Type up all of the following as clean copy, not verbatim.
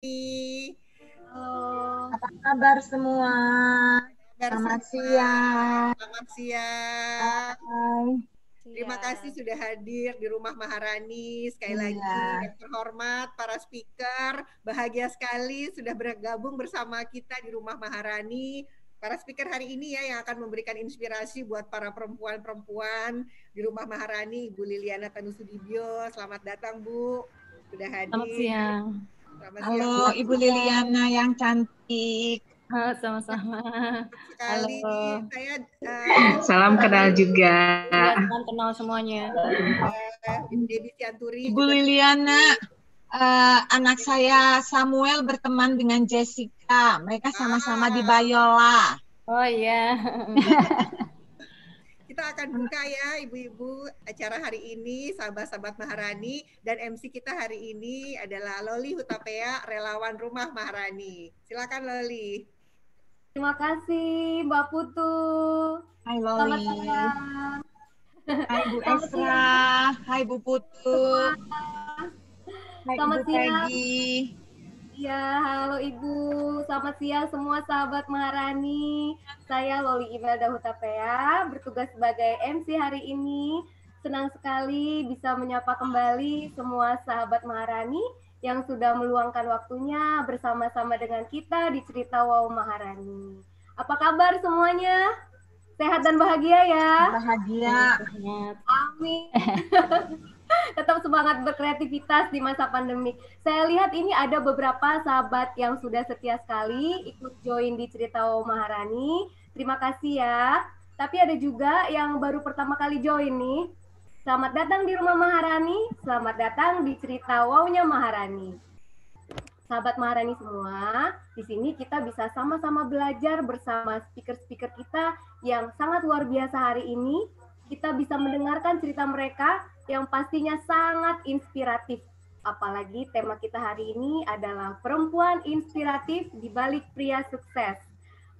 Halo, Apa kabar semua? kabar Selamat semua. siang. Selamat siang. Hai. Terima kasih sudah hadir di Rumah Maharani. Sekali Iya. lagi yang terhormat para speaker, bahagia sekali sudah bergabung bersama kita di Rumah Maharani. Para speaker hari ini ya yang akan memberikan inspirasi buat para perempuan-perempuan di Rumah Maharani, Ibu Liliana Tanusudibyo. Selamat datang, Bu. Sudah Selamat hadir. siang. Selamat siang. Halo Ibu Liliana yang cantik. Halo, sama-sama. Sekali Halo. saya Salam kenal juga. Ya, salam kenal semuanya. Ibu Dewi Sianturi Ibu juga. Liliana, anak saya Samuel berteman dengan Jessica. Mereka sama-sama di Bayola. Oh iya. Kita akan buka ya ibu-ibu acara hari ini, sahabat-sahabat Maharani, dan MC kita hari ini adalah Loli Hutapea, relawan Rumah Maharani. Silakan Loli. Terima kasih Mbak Putu. Hai Selamat Loli. siang. Hai Bu Selamat Esra. siang. Hai Bu Putu. Hai Selamat Ibu siang. Peggy. Ya, halo Ibu. Selamat siang semua sahabat Maharani. Saya Loli Imelda Hutapea, bertugas sebagai MC hari ini. Senang sekali bisa menyapa kembali semua sahabat Maharani yang sudah meluangkan waktunya bersama-sama dengan kita di Cerita Wow Maharani. Apa kabar semuanya? Sehat dan bahagia ya? Bahagia. Amin. Tetap semangat berkreativitas di masa pandemi. Saya lihat ini ada beberapa sahabat yang sudah setia sekali ikut join di Cerita Wow Maharani. Terima kasih ya. Tapi ada juga yang baru pertama kali join nih. Selamat datang di Rumah Maharani. Selamat datang di Cerita Wow-nya Maharani. Sahabat Maharani semua, di sini kita bisa sama-sama belajar bersama speaker-speaker kita yang sangat luar biasa hari ini. Kita bisa mendengarkan cerita mereka yang pastinya sangat inspiratif. Apalagi tema kita hari ini adalah perempuan inspiratif di balik pria sukses.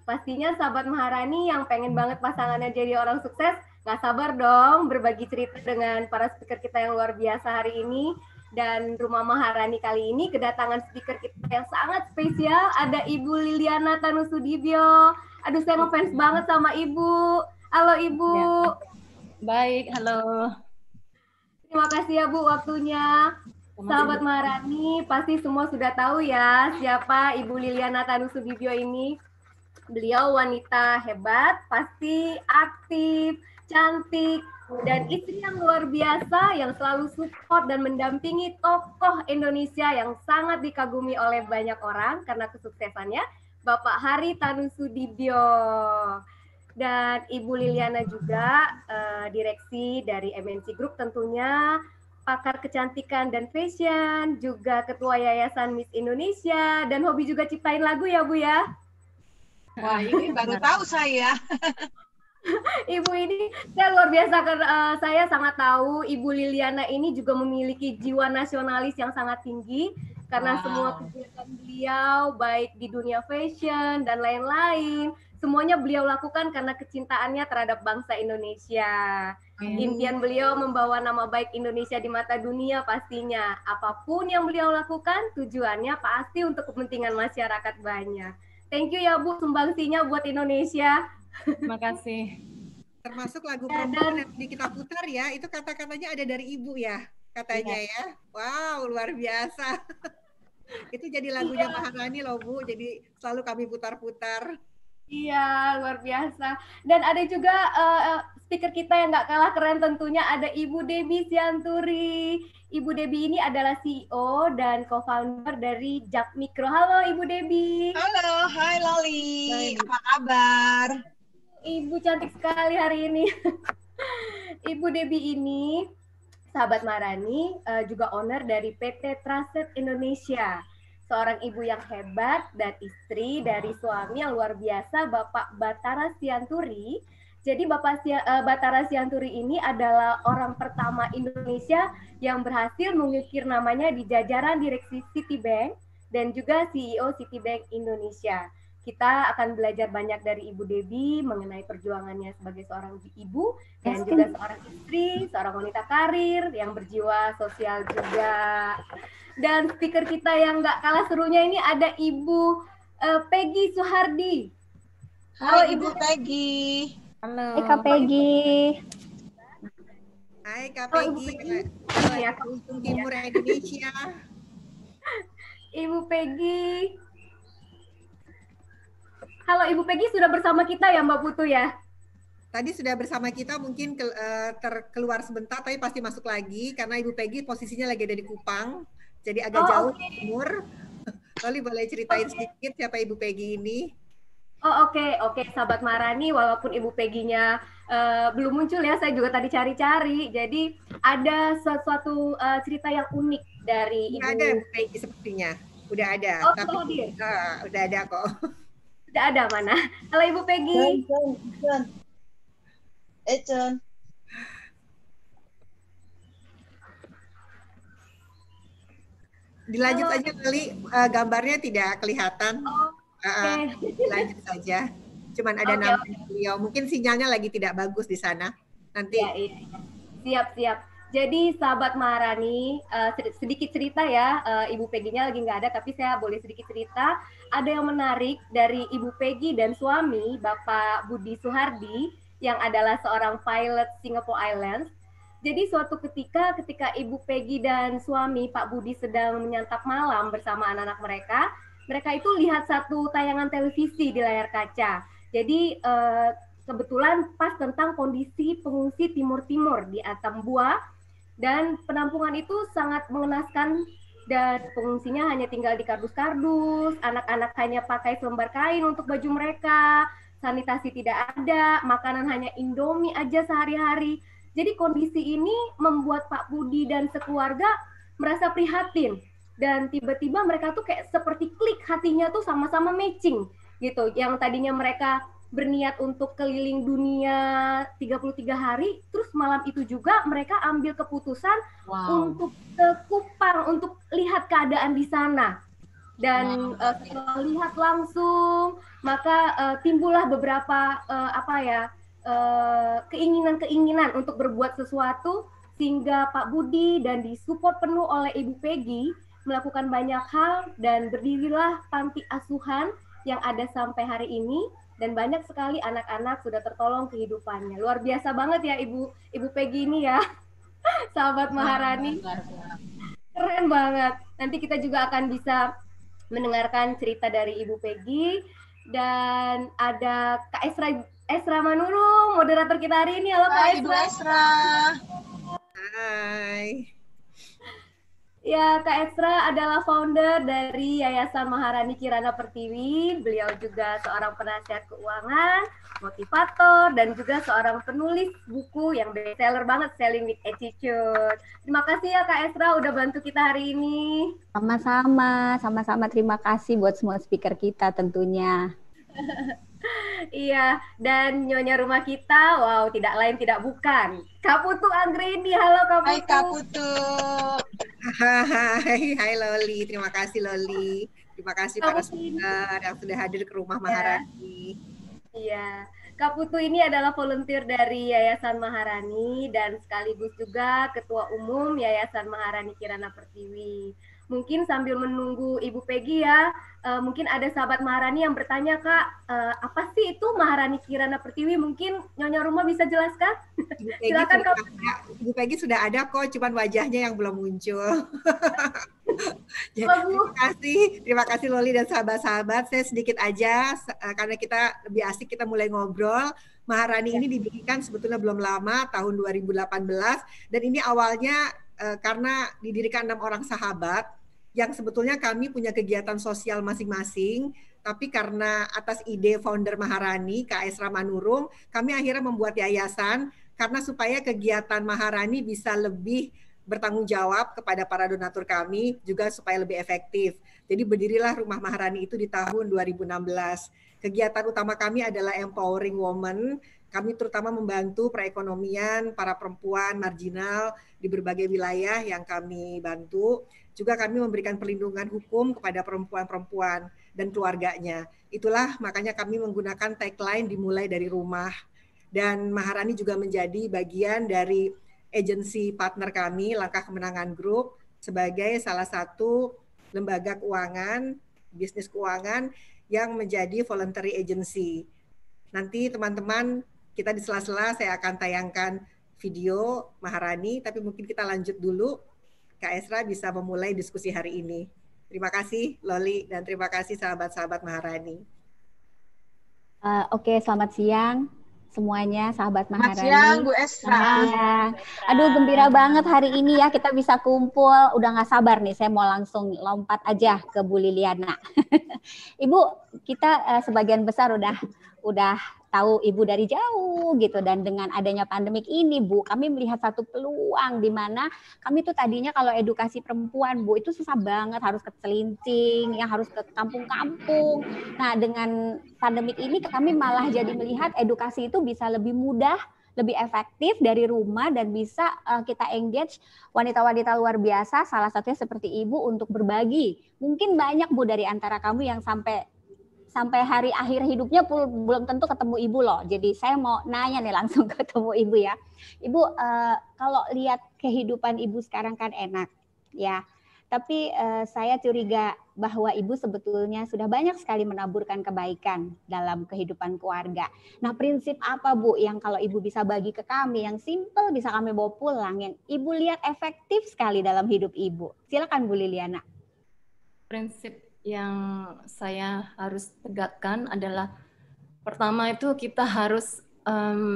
Pastinya sahabat Maharani yang pengen banget pasangannya jadi orang sukses, nggak sabar dong berbagi cerita dengan para speaker kita yang luar biasa hari ini. Dan Rumah Maharani kali ini kedatangan speaker kita yang sangat spesial, ada Ibu Liliana Tanusudibyo. Aduh, saya ngefans banget sama Ibu. Halo Ibu. Ya. Baik, halo. Terima kasih ya Bu waktunya. Sahabat Maharani, pasti semua sudah tahu ya siapa Ibu Liliana Tanusudibyo ini. Beliau wanita hebat, pasti aktif, cantik, dan istri yang luar biasa yang selalu support dan mendampingi tokoh Indonesia yang sangat dikagumi oleh banyak orang karena kesuksesannya, Bapak Hari Tanusudibyo. Dan Ibu Liliana juga direksi dari MNC Group tentunya, pakar kecantikan dan fashion, juga ketua Yayasan Miss Indonesia, dan hobi juga ciptain lagu ya Bu ya. Wah, ini baru tahu saya. Ibu ini saya luar biasa karena saya sangat tahu Ibu Liliana ini juga memiliki jiwa nasionalis yang sangat tinggi karena semua kegiatan beliau baik di dunia fashion dan lain-lain semuanya beliau lakukan karena kecintaannya terhadap bangsa Indonesia. Impian beliau membawa nama baik Indonesia di mata dunia pastinya. Apapun yang beliau lakukan tujuannya pasti untuk kepentingan masyarakat banyak. Thank you ya Bu sumbangsinya buat Indonesia. Terima kasih. Termasuk lagu perempuan yang kita putar ya, itu kata-katanya ada dari Ibu ya, katanya ya. Wow, luar biasa. Itu jadi lagunya Maharani loh Bu, jadi selalu kami putar-putar. Iya, luar biasa. Dan ada juga speaker kita yang nggak kalah keren tentunya, ada Ibu Dewi Sianturi. Ibu Dewi ini adalah CEO dan co-founder dari Jak Mikro. Halo Ibu Dewi. Halo, hai Loli. Apa kabar? Ibu cantik sekali hari ini. Ibu Dewi ini, sahabat Maharani, juga owner dari PT Traset Indonesia. Seorang ibu yang hebat dan istri dari suami yang luar biasa, Bapak Batara Sianturi. Jadi Bapak Batara Sianturi ini adalah orang pertama Indonesia yang berhasil mengukir namanya di jajaran direksi Citibank dan juga CEO Citibank Indonesia. Kita akan belajar banyak dari Ibu Dewi mengenai perjuangannya sebagai seorang ibu dan juga seorang istri, seorang wanita karir yang berjiwa sosial juga. Dan speaker kita yang nggak kalah serunya ini ada Ibu Peggy Suhardi. Halo Hai Ibu Peggy. Halo. Kak Peggy. Hai Kak Oh, Ibu Peggy, Peggy. Ya, Ujung Timur Indonesia. Ibu Peggy. Halo Ibu Peggy, sudah bersama kita ya Mbak Putu ya? Tadi sudah bersama kita, mungkin keluar sebentar, tapi pasti masuk lagi karena Ibu Peggy posisinya lagi ada di Kupang, jadi agak jauh di timur. Loli boleh ceritain sedikit siapa Ibu Peggy ini? Oh oke, sahabat Maharani, walaupun Ibu Peggy-nya belum muncul ya, saya juga tadi cari-cari. Jadi ada sesuatu cerita yang unik dari Ibu. Ada Ibu Peggy sepertinya, udah ada. Oh, tapi udah ada kok. Udah ada mana? Halo Ibu Peggy. Econ. Dilanjut aja kali, gambarnya tidak kelihatan. Lanjut saja. Cuman ada nama beliau. Mungkin sinyalnya lagi tidak bagus di sana. Nanti. Ya. Siap. Jadi sahabat Maharani, sedikit cerita ya. Ibu Peggy-nya lagi nggak ada, tapi saya boleh sedikit cerita. Ada yang menarik dari Ibu Peggy dan suami Bapak Budi Suhardi yang adalah seorang pilot Singapore Airlines. Jadi suatu ketika Ibu Peggy dan suami Pak Budi sedang menyantap malam bersama anak-anak mereka itu lihat satu tayangan televisi di layar kaca. Jadi kebetulan pas tentang kondisi pengungsi Timur-Timur di Atambua, dan penampungan itu sangat mengenaskan dan pengungsinya hanya tinggal di kardus-kardus, anak-anak hanya pakai selembar kain untuk baju mereka, sanitasi tidak ada, makanan hanya Indomie aja sehari-hari. Jadi kondisi ini membuat Pak Budi dan sekeluarga merasa prihatin, dan tiba-tiba mereka tuh kayak seperti klik, hatinya tuh sama-sama matching gitu. Yang tadinya mereka berniat untuk keliling dunia 33 hari, terus malam itu juga mereka ambil keputusan untuk ke Kupang untuk lihat keadaan di sana. Dan setelah lihat langsung, maka timbullah beberapa keinginan untuk berbuat sesuatu, sehingga Pak Budi dan disupport penuh oleh Ibu Peggy melakukan banyak hal, dan berdirilah panti asuhan yang ada sampai hari ini, dan banyak sekali anak-anak sudah tertolong kehidupannya. Luar biasa banget ya Ibu Peggy ini ya, sahabat Maharani. Keren banget. Nanti kita juga akan bisa mendengarkan cerita dari Ibu Peggy, dan ada Kak Esra Manurung, moderator kita hari ini. Halo Kak Esra. Ibu Esra. Hai. Ya, Kak Esra adalah founder dari Yayasan Maharani Kirana Pertiwi. Beliau juga seorang penasihat keuangan, motivator, dan juga seorang penulis buku yang bestseller banget, Selling with Attitude. Terima kasih ya Kak Esra udah bantu kita hari ini. Sama-sama terima kasih buat semua speaker kita tentunya. Iya, dan nyonya rumah kita, wow, tidak lain tidak bukan Kak Putu Anggreni. Halo Kak Putu. Hai Kak Putu. Hai Loli, terima kasih Loli. Terima kasih para speaker yang sudah hadir ke rumah Maharani. Iya, Kak Putu ini adalah volunteer dari Yayasan Maharani dan sekaligus juga Ketua Umum Yayasan Maharani Kirana Pertiwi. Mungkin sambil menunggu Ibu Peggy ya, mungkin ada sahabat Maharani yang bertanya, Kak, apa sih itu Maharani Kirana Pertiwi? Mungkin Nyonya Rumah bisa jelaskan? Silakan Kak. Ibu Peggy sudah ada kok, cuman wajahnya yang belum muncul. Terima kasih Loli dan sahabat-sahabat. Saya sedikit aja, karena kita lebih asik, kita mulai ngobrol. Maharani ini didirikan sebetulnya belum lama, tahun 2018, dan ini awalnya karena didirikan 6 orang sahabat, yang sebetulnya kami punya kegiatan sosial masing-masing, tapi karena atas ide founder Maharani, Kak Esra Manurung, kami akhirnya membuat yayasan, karena supaya kegiatan Maharani bisa lebih bertanggung jawab kepada para donatur kami, juga supaya lebih efektif. Jadi berdirilah Rumah Maharani itu di tahun 2016. Kegiatan utama kami adalah empowering women. Kami terutama membantu perekonomian para perempuan marginal di berbagai wilayah yang kami bantu. Juga kami memberikan perlindungan hukum kepada perempuan-perempuan dan keluarganya. Itulah makanya kami menggunakan tagline dimulai dari rumah. Dan Maharani juga menjadi bagian dari agensi partner kami, Langkah Kemenangan Group, sebagai salah satu lembaga keuangan, bisnis keuangan yang menjadi voluntary agency. Nanti teman-teman, kita di sela-sela saya akan tayangkan video Maharani, tapi mungkin kita lanjut dulu. Kak Esra bisa memulai diskusi hari ini. Terima kasih Loli dan terima kasih sahabat-sahabat Maharani. Oke, selamat siang semuanya, sahabat Maharani. Selamat siang, Bu Esra. Selamat siang. Aduh, gembira banget hari ini ya kita bisa kumpul. Udah nggak sabar nih, saya mau langsung lompat aja ke Bu Liliana. Ibu, kita sebagian besar udah tahu Ibu dari jauh gitu, dan dengan adanya pandemik ini Bu, kami melihat satu peluang di mana kami tuh tadinya kalau edukasi perempuan Bu itu susah banget, harus ke Celincing, yang harus ke kampung-kampung. Nah, dengan pandemik ini kami malah jadi melihat edukasi itu bisa lebih mudah, lebih efektif dari rumah, dan bisa kita engage wanita-wanita luar biasa, salah satunya seperti Ibu untuk berbagi. Mungkin banyak Bu dari antara kamu yang sampai hari akhir hidupnya belum tentu ketemu Ibu loh. Jadi saya mau nanya nih langsung ketemu Ibu ya. Ibu, kalau lihat kehidupan Ibu sekarang kan enak ya. Tapi saya curiga bahwa Ibu sebetulnya sudah banyak sekali menaburkan kebaikan dalam kehidupan keluarga. Nah, prinsip apa Bu yang kalau Ibu bisa bagi ke kami, yang simple bisa kami bawa pulang, yang Ibu lihat efektif sekali dalam hidup Ibu? Silakan Bu Liliana. Prinsip yang saya harus tegakkan adalah pertama itu kita harus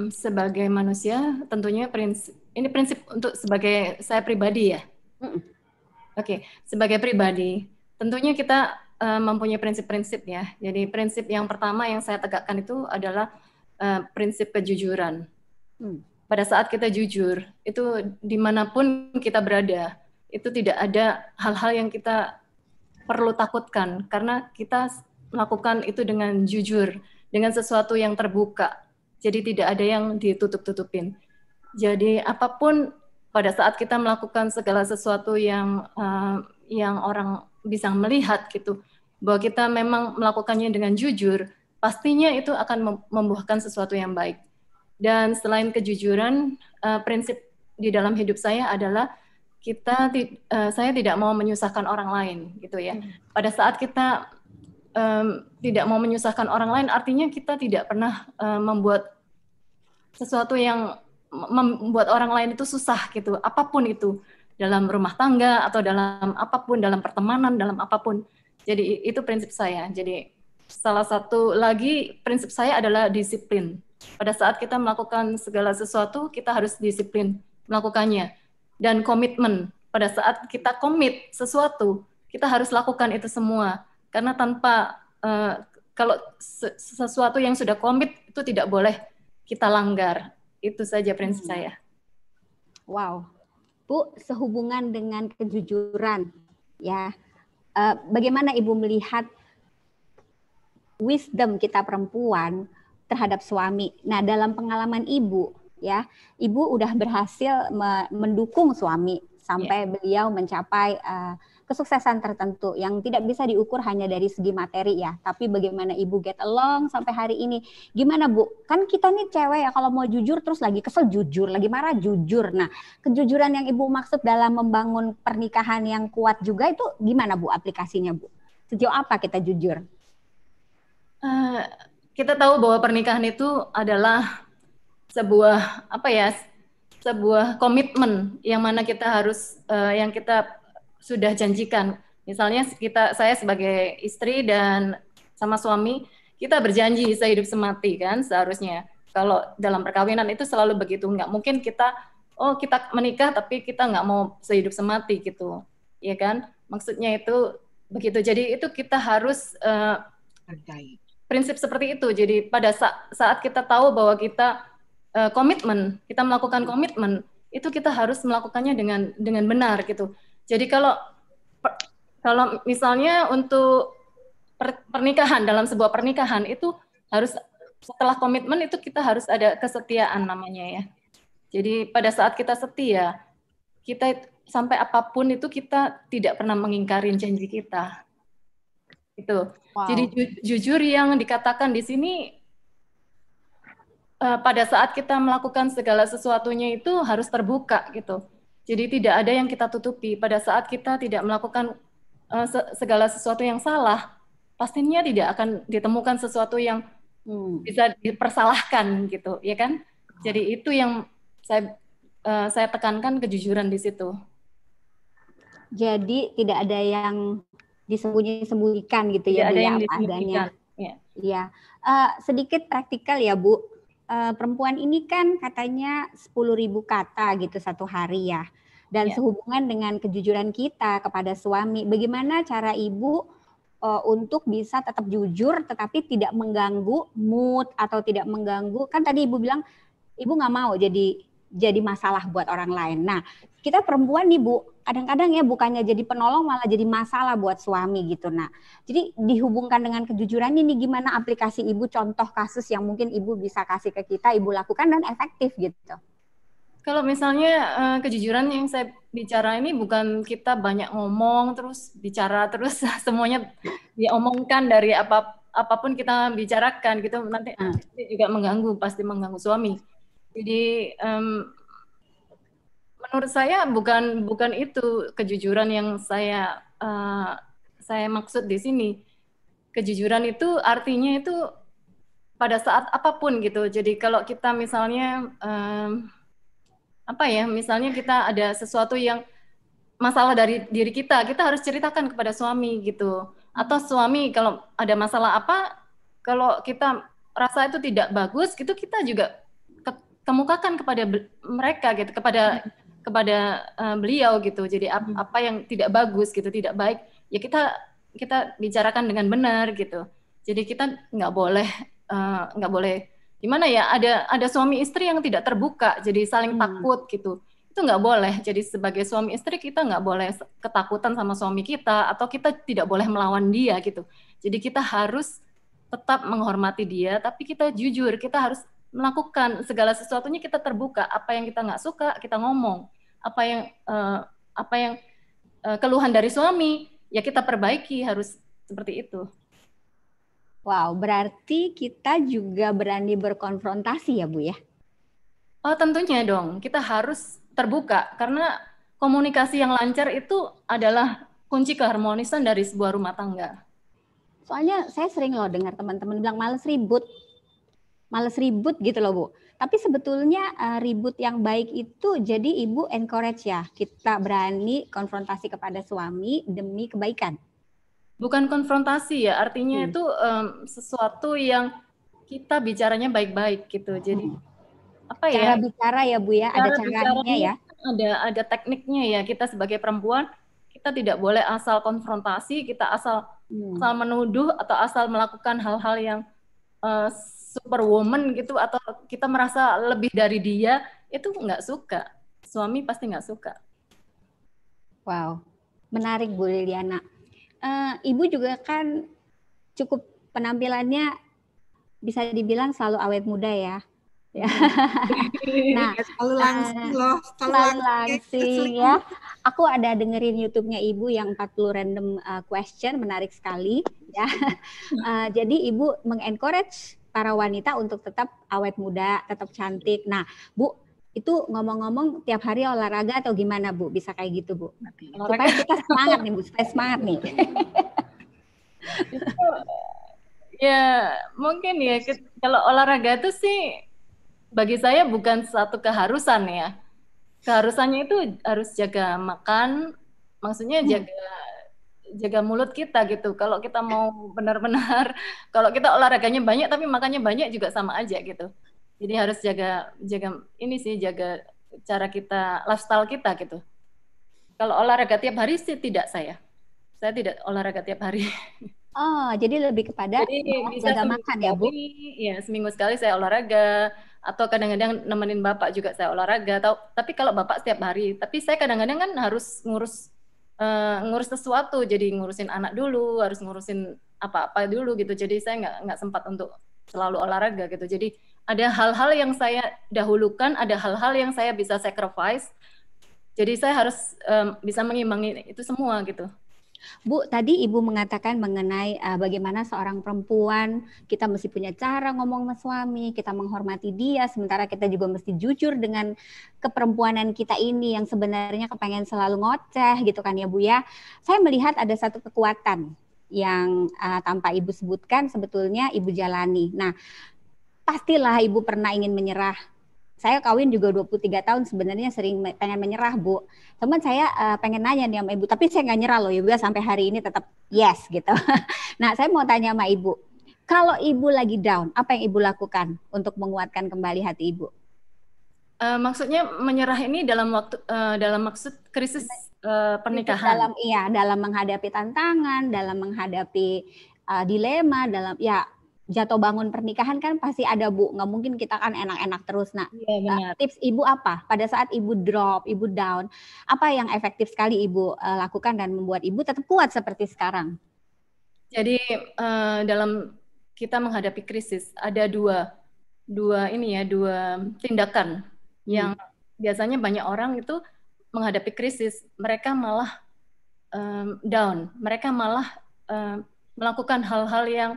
sebagai manusia tentunya prinsip untuk sebagai saya pribadi ya. Oke, sebagai pribadi tentunya kita mempunyai prinsip-prinsip ya. Jadi prinsip yang pertama yang saya tegakkan itu adalah prinsip kejujuran. Pada saat kita jujur itu dimanapun kita berada itu tidak ada hal-hal yang kita perlu takutkan, karena kita melakukan itu dengan jujur, dengan sesuatu yang terbuka. Jadi tidak ada yang ditutup-tutupin. Jadi apapun pada saat kita melakukan segala sesuatu yang orang bisa melihat gitu, bahwa kita memang melakukannya dengan jujur, pastinya itu akan membuahkan sesuatu yang baik. Dan selain kejujuran, prinsip di dalam hidup saya adalah saya tidak mau menyusahkan orang lain gitu ya. Pada saat kita tidak mau menyusahkan orang lain, artinya kita tidak pernah membuat sesuatu yang membuat orang lain itu susah gitu. Apapun itu, dalam rumah tangga atau dalam apapun, dalam pertemanan, dalam apapun. Jadi itu prinsip saya. Jadi salah satu lagi prinsip saya adalah disiplin. Pada saat kita melakukan segala sesuatu, kita harus disiplin melakukannya. Dan komitmen, pada saat kita komit sesuatu, kita harus lakukan itu semua. Karena tanpa, kalau sesuatu yang sudah komit, itu tidak boleh kita langgar. Itu saja prinsip saya. Wow. Bu, sehubungan dengan kejujuran, ya, bagaimana Ibu melihat wisdom kita perempuan terhadap suami? Nah, dalam pengalaman Ibu, ya, Ibu udah berhasil mendukung suami sampai beliau mencapai kesuksesan tertentu yang tidak bisa diukur hanya dari segi materi ya, tapi bagaimana Ibu get along sampai hari ini. Gimana Bu? Kan kita nih cewek ya, kalau mau jujur terus lagi kesel jujur, lagi marah jujur. Nah, kejujuran yang Ibu maksud dalam membangun pernikahan yang kuat juga itu gimana Bu aplikasinya Bu? Sejauh apa kita jujur? Kita tahu bahwa pernikahan itu adalah sebuah sebuah komitmen yang mana kita harus yang kita sudah janjikan. Misalnya saya sebagai istri dan sama suami, kita berjanji sehidup semati kan seharusnya. Kalau dalam perkawinan itu selalu begitu, nggak mungkin kita menikah tapi kita nggak mau sehidup semati gitu, ya kan? Maksudnya itu begitu. Jadi itu kita harus prinsip seperti itu. Jadi pada saat kita tahu bahwa kita komitmen, kita melakukan komitmen, itu kita harus melakukannya dengan benar gitu. Jadi kalau misalnya untuk pernikahan, dalam sebuah pernikahan itu harus setelah komitmen itu kita harus ada kesetiaan namanya ya. Jadi pada saat kita setia, kita sampai apapun itu kita tidak pernah mengingkari janji kita. Itu. Wow. Jadi jujur yang dikatakan di sini pada saat kita melakukan segala sesuatunya itu harus terbuka gitu. Jadi tidak ada yang kita tutupi. Pada saat kita tidak melakukan segala sesuatu yang salah, pastinya tidak akan ditemukan sesuatu yang bisa dipersalahkan gitu, ya kan? Jadi itu yang saya tekankan, kejujuran di situ. Jadi tidak ada yang disembunyi-sembunyikan gitu ya, Bu, ya, apa adanya. Iya. Sedikit praktikal ya, Bu. Perempuan ini kan katanya 10.000 kata gitu satu hari ya. Dan sehubungan dengan kejujuran kita kepada suami, bagaimana cara Ibu untuk bisa tetap jujur tetapi tidak mengganggu mood atau tidak mengganggu, kan tadi Ibu bilang Ibu nggak mau jadi masalah buat orang lain. Nah, kita perempuan nih Bu, kadang-kadang ya bukannya jadi penolong malah jadi masalah buat suami gitu. Nah, jadi dihubungkan dengan kejujuran ini gimana aplikasi Ibu, contoh kasus yang mungkin Ibu bisa kasih ke kita, Ibu lakukan dan efektif gitu. Kalau misalnya kejujuran yang saya bicara ini bukan kita banyak ngomong terus bicara terus semuanya diomongkan dari apapun kita bicarakan gitu, nanti juga pasti mengganggu suami. Jadi menurut saya bukan itu kejujuran yang saya maksud di sini. Kejujuran itu artinya itu pada saat apapun gitu. Jadi kalau kita misalnya misalnya kita ada sesuatu yang masalah dari diri kita harus ceritakan kepada suami gitu. Atau suami kalau ada masalah apa, kalau kita rasa itu tidak bagus gitu, kita juga kemukakan kepada mereka gitu, kepada beliau gitu. Jadi apa yang tidak bagus gitu, tidak baik, ya kita bicarakan dengan benar gitu. Jadi kita nggak boleh gimana ya, ada suami istri yang tidak terbuka, jadi saling takut gitu. Itu nggak boleh. Jadi sebagai suami istri kita nggak boleh ketakutan sama suami kita, atau kita tidak boleh melawan dia gitu. Jadi kita harus tetap menghormati dia, tapi kita jujur, kita harus melakukan segala sesuatunya, kita terbuka. Apa yang kita nggak suka kita ngomong, apa yang keluhan dari suami ya kita perbaiki, harus seperti itu. Wow, berarti kita juga berani berkonfrontasi ya Bu ya? Oh tentunya dong, kita harus terbuka, karena komunikasi yang lancar itu adalah kunci keharmonisan dari sebuah rumah tangga. Soalnya saya sering loh dengar teman-teman bilang males ribut gitu loh Bu. Tapi sebetulnya ribut yang baik itu jadi Ibu encourage ya, kita berani konfrontasi kepada suami demi kebaikan. Bukan konfrontasi ya, artinya itu sesuatu yang kita bicaranya baik-baik gitu. Jadi cara bicara ya Bu ya, ada caranya ya. Ada tekniknya ya. Kita sebagai perempuan kita tidak boleh asal konfrontasi, kita asal menuduh atau asal melakukan hal-hal yang superwoman gitu, atau kita merasa lebih dari dia, itu nggak suka. Suami pasti nggak suka. Wow, menarik Bu Liliana. Ibu juga kan cukup penampilannya bisa dibilang selalu awet muda ya. Nah, selalu langsing loh, selalu langsing ya. Aku ada dengerin YouTube-nya Ibu yang 40 random question, menarik sekali ya. Jadi Ibu mengencourage para wanita untuk tetap awet muda, tetap cantik. Nah, Bu, itu ngomong-ngomong tiap hari olahraga atau gimana Bu? Bisa kayak gitu Bu? Supaya kita semangat nih Bu, supaya semangat nih. Ya mungkin ya, kalau olahraga itu sih bagi saya bukan satu keharusan ya. Keharusannya itu harus jaga makan, maksudnya jaga mulut kita gitu. Kalau kita mau benar-benar, kalau kita olahraganya banyak tapi makannya banyak juga sama aja gitu. Jadi harus jaga cara kita, lifestyle kita gitu. Kalau olahraga tiap hari sih tidak saya tidak olahraga tiap hari. Oh, jadi lebih kepada jaga makan ya Bu? Iya, seminggu sekali saya olahraga, atau kadang-kadang nemenin Bapak juga saya olahraga. Tapi kalau Bapak setiap hari, tapi saya kadang-kadang kan harus ngurus sesuatu, jadi ngurusin anak dulu, harus ngurusin apa-apa dulu gitu. Jadi saya nggak sempat untuk selalu olahraga gitu. Jadi ada hal-hal yang saya dahulukan, ada hal-hal yang saya bisa sacrifice. Jadi saya harus bisa mengimbangi itu semua gitu. Bu, tadi Ibu mengatakan mengenai bagaimana seorang perempuan kita mesti punya cara ngomong sama suami, kita menghormati dia, sementara kita juga mesti jujur dengan keperempuanan kita ini yang sebenarnya kepengen selalu ngoceh gitu kan ya Bu ya. Saya melihat ada satu kekuatan yang tanpa Ibu sebutkan sebetulnya Ibu jalani. Nah, pastilah Ibu pernah ingin menyerah. Saya kawin juga 23 tahun sebenarnya sering pengen menyerah Bu. Teman saya pengen nanya nih sama Ibu, tapi saya nggak nyerah loh Ibu ya, sampai hari ini tetap yes gitu. Nah saya mau tanya sama Ibu, kalau Ibu lagi down, apa yang Ibu lakukan untuk menguatkan kembali hati Ibu? Maksudnya menyerah ini dalam maksud krisis pernikahan. Dalam menghadapi tantangan, dalam menghadapi dilema, dalam ya jatuh bangun pernikahan kan pasti ada Bu, nggak mungkin kita kan enak-enak terus. Nah, tips Ibu apa pada saat Ibu drop, Ibu down, apa yang efektif sekali Ibu lakukan dan membuat Ibu tetap kuat seperti sekarang? Jadi dalam kita menghadapi krisis ada dua tindakan yang biasanya banyak orang itu menghadapi krisis, mereka malah down, mereka malah melakukan hal-hal yang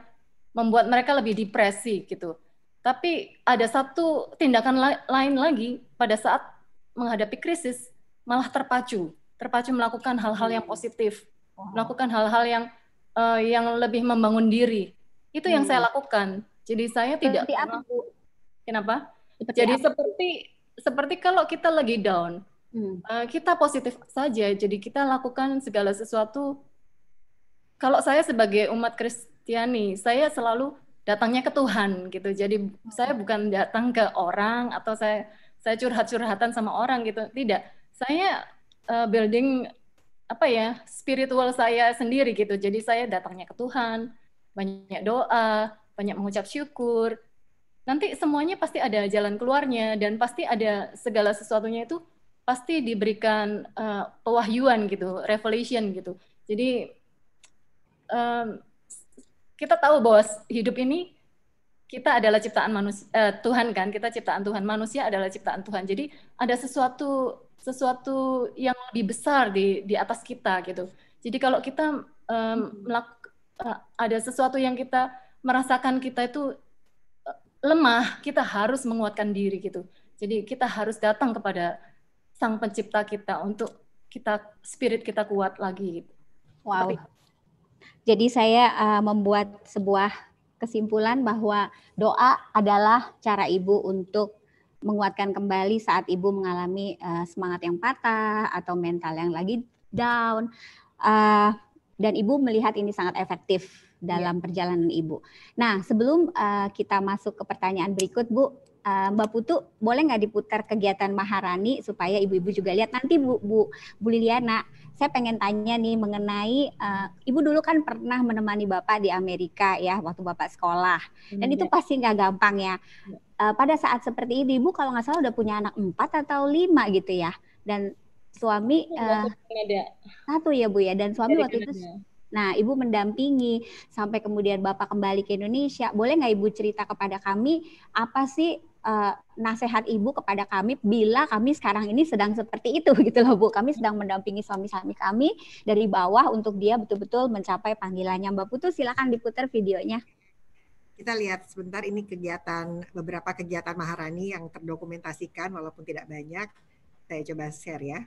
membuat mereka lebih depresi gitu. Tapi ada satu tindakan lain lagi pada saat menghadapi krisis malah terpacu melakukan hal-hal yang positif, melakukan hal-hal yang lebih membangun diri. Itu yang saya lakukan. Jadi saya tidak Kenapa? Jadi seperti kalau kita lagi down, kita positif saja. Jadi kita lakukan segala sesuatu. Kalau saya sebagai umat Kristiani, saya selalu datangnya ke Tuhan gitu. Jadi saya bukan datang ke orang atau saya curhat-curhatan sama orang gitu. Tidak. Saya building spiritual saya sendiri gitu. Jadi saya datangnya ke Tuhan, banyak doa, banyak mengucap syukur. Nanti semuanya pasti ada jalan keluarnya dan pasti ada segala sesuatunya itu pasti diberikan pewahyuan gitu, revelation gitu. Jadi kita tahu bahwa hidup ini kita adalah ciptaan manusia, Tuhan kan, kita ciptaan Tuhan, manusia adalah ciptaan Tuhan. Jadi ada sesuatu yang lebih besar di atas kita gitu. Jadi kalau kita ada sesuatu yang kita merasakan kita itu lemah, kita harus menguatkan diri gitu. Jadi kita harus datang kepada Sang Pencipta kita untuk spirit kita kuat lagi gitu. Wow. Jadi saya membuat sebuah kesimpulan bahwa doa adalah cara Ibu untuk menguatkan kembali saat Ibu mengalami semangat yang patah atau mental yang lagi down. Dan Ibu melihat ini sangat efektif dalam perjalanan Ibu. Nah, sebelum kita masuk ke pertanyaan berikut, Bu, Mbak Putu, boleh nggak diputar kegiatan Maharani supaya ibu-ibu juga lihat nanti Bu Liliana. Saya pengen tanya nih mengenai Ibu dulu kan pernah menemani Bapak di Amerika ya waktu Bapak sekolah. Dan itu pasti nggak gampang ya. Pada saat seperti ini Ibu kalau nggak salah udah punya anak 4 atau 5 gitu ya. Dan suami satu ya Bu ya. Dan suami waktu itu Ibu mendampingi sampai kemudian Bapak kembali ke Indonesia. Boleh nggak Ibu cerita kepada kami apa sih nasihat Ibu kepada kami bila kami sekarang ini sedang seperti itu gitu loh Bu. Kami sedang mendampingi suami-suami kami dari bawah untuk dia betul-betul mencapai panggilannya. Mbak Putu silakan diputar videonya. Kita lihat sebentar ini beberapa kegiatan Maharani yang terdokumentasikan walaupun tidak banyak. Saya coba share ya.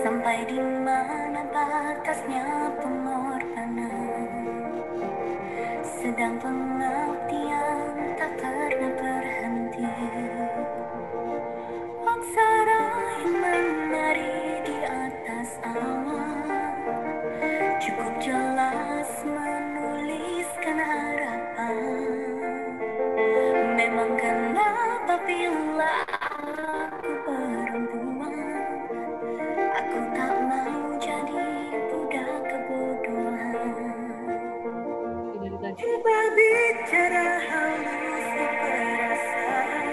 Sampai di mana batasnya pengorbanan, sedang pengabdian tak pernah berhenti. Aksara yang menari di atas awan, Coba bicara halusnya perasaan,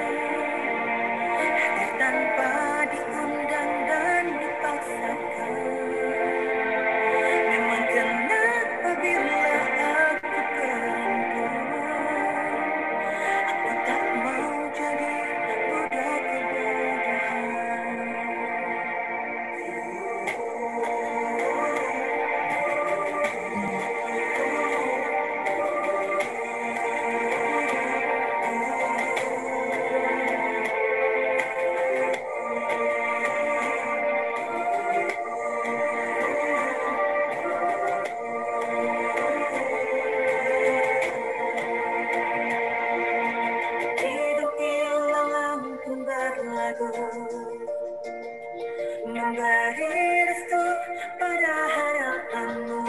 hadir tanpa diundang dan dipaksakan. Memang kenapa bila aku perempuan, aku tak mau jadi budak kebodohan. Hidup hilang berlagu, memberi restu pada harapanmu.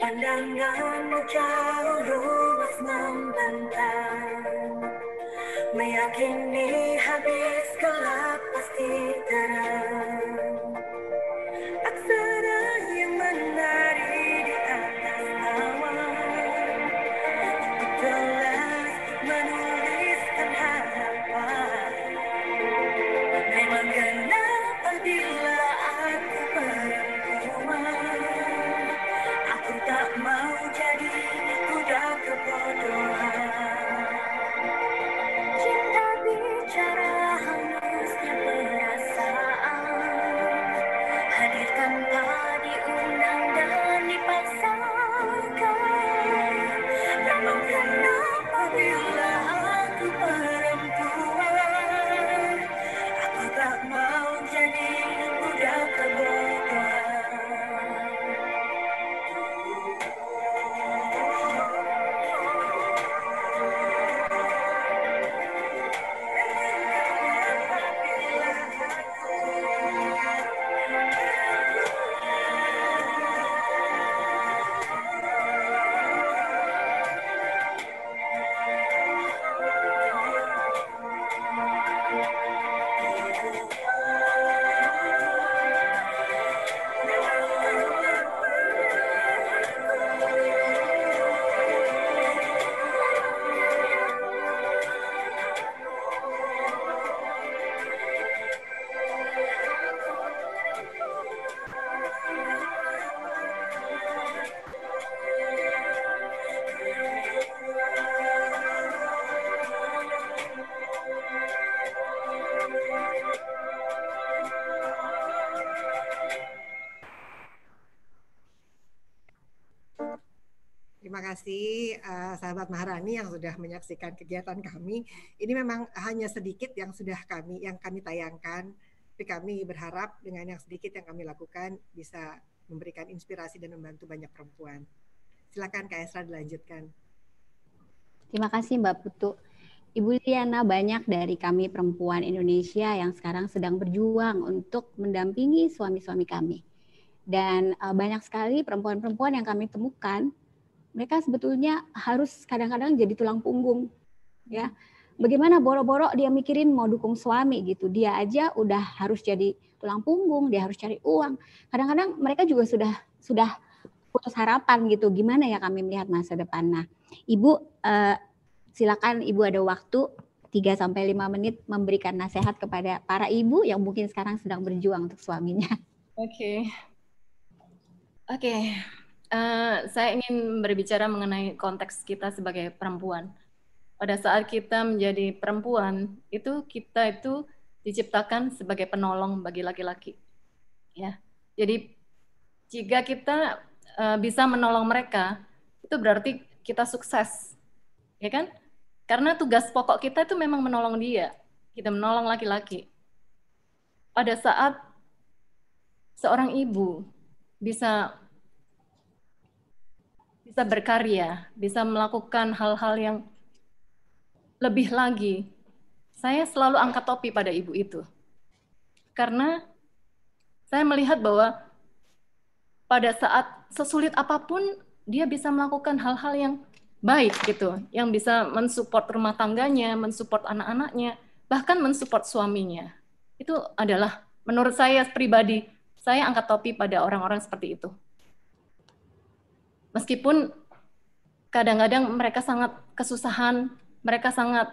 Pandanganmu jauh luas membentang, meyakini habis gelap pasti terang. Aksara yang menari di atas awan, jelas menuliskan harapan. Memang kenapa bila aku perempuan, aku tak mau jadi budak kebodohan. Cinta bicara halusnya perasaan, hadir tanpa diundang dan dipaksakan. Memang kenapa bila aku perempuan, aku tak mau jadi budak kebodohan. Terima kasih sahabat Maharani yang sudah menyaksikan kegiatan kami. Ini memang hanya sedikit yang kami tayangkan, tapi kami berharap dengan yang sedikit yang kami lakukan bisa memberikan inspirasi dan membantu banyak perempuan. Silakan Kak Esra dilanjutkan. Terima kasih Mbak Putu. Ibu Liana, banyak dari kami perempuan Indonesia yang sekarang sedang berjuang untuk mendampingi suami-suami kami. Dan banyak sekali perempuan-perempuan yang kami temukan, mereka sebetulnya harus kadang-kadang jadi tulang punggung. Ya, bagaimana boro-boro dia mikirin mau dukung suami gitu. Dia aja udah harus jadi tulang punggung, dia harus cari uang. Kadang-kadang mereka juga sudah putus harapan gitu. Gimana ya kami melihat masa depan. Nah, Ibu silakan Ibu ada waktu 3-5 menit memberikan nasihat kepada para ibu yang mungkin sekarang sedang berjuang untuk suaminya. Oke. Saya ingin berbicara mengenai konteks kita sebagai perempuan. Pada saat kita menjadi perempuan, kita itu diciptakan sebagai penolong bagi laki-laki. Ya. Jadi jika kita bisa menolong mereka, itu berarti kita sukses. Ya kan? Karena tugas pokok kita itu memang menolong dia. Kita menolong laki-laki. Pada saat seorang ibu bisa berkarya, bisa melakukan hal-hal yang lebih lagi, saya selalu angkat topi pada ibu itu. Karena saya melihat bahwa pada saat sesulit apapun, dia bisa melakukan hal-hal yang baik gitu, yang bisa mensupport rumah tangganya, mensupport anak-anaknya, bahkan mensupport suaminya. Itu adalah menurut saya pribadi, saya angkat topi pada orang-orang seperti itu. Meskipun kadang-kadang mereka sangat kesusahan, mereka sangat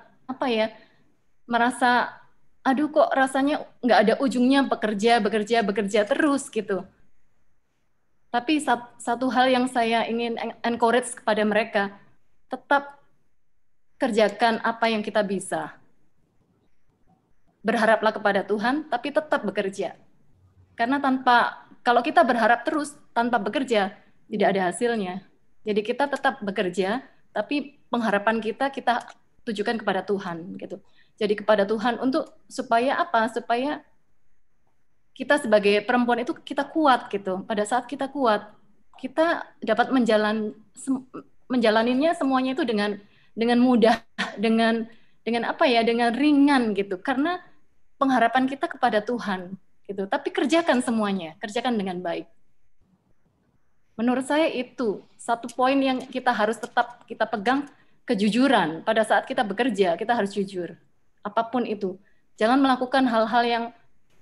merasa aduh kok rasanya nggak ada ujungnya, bekerja terus gitu. Tapi satu hal yang saya ingin encourage kepada mereka, tetap kerjakan apa yang kita bisa. Berharaplah kepada Tuhan, tapi tetap bekerja. Karena kalau kita berharap terus tanpa bekerja, tidak ada hasilnya. Jadi kita tetap bekerja, tapi pengharapan kita tujukan kepada Tuhan gitu. Jadi kepada Tuhan supaya apa? Supaya kita sebagai perempuan itu kita kuat gitu. Pada saat kita kuat, kita dapat menjalaninya semuanya itu dengan mudah, dengan dengan ringan gitu. Karena pengharapan kita kepada Tuhan gitu. Tapi kerjakan semuanya, kerjakan dengan baik. Menurut saya itu satu poin yang kita harus tetap kita pegang, kejujuran. Pada saat kita bekerja, kita harus jujur. Apapun itu. Jangan melakukan hal-hal yang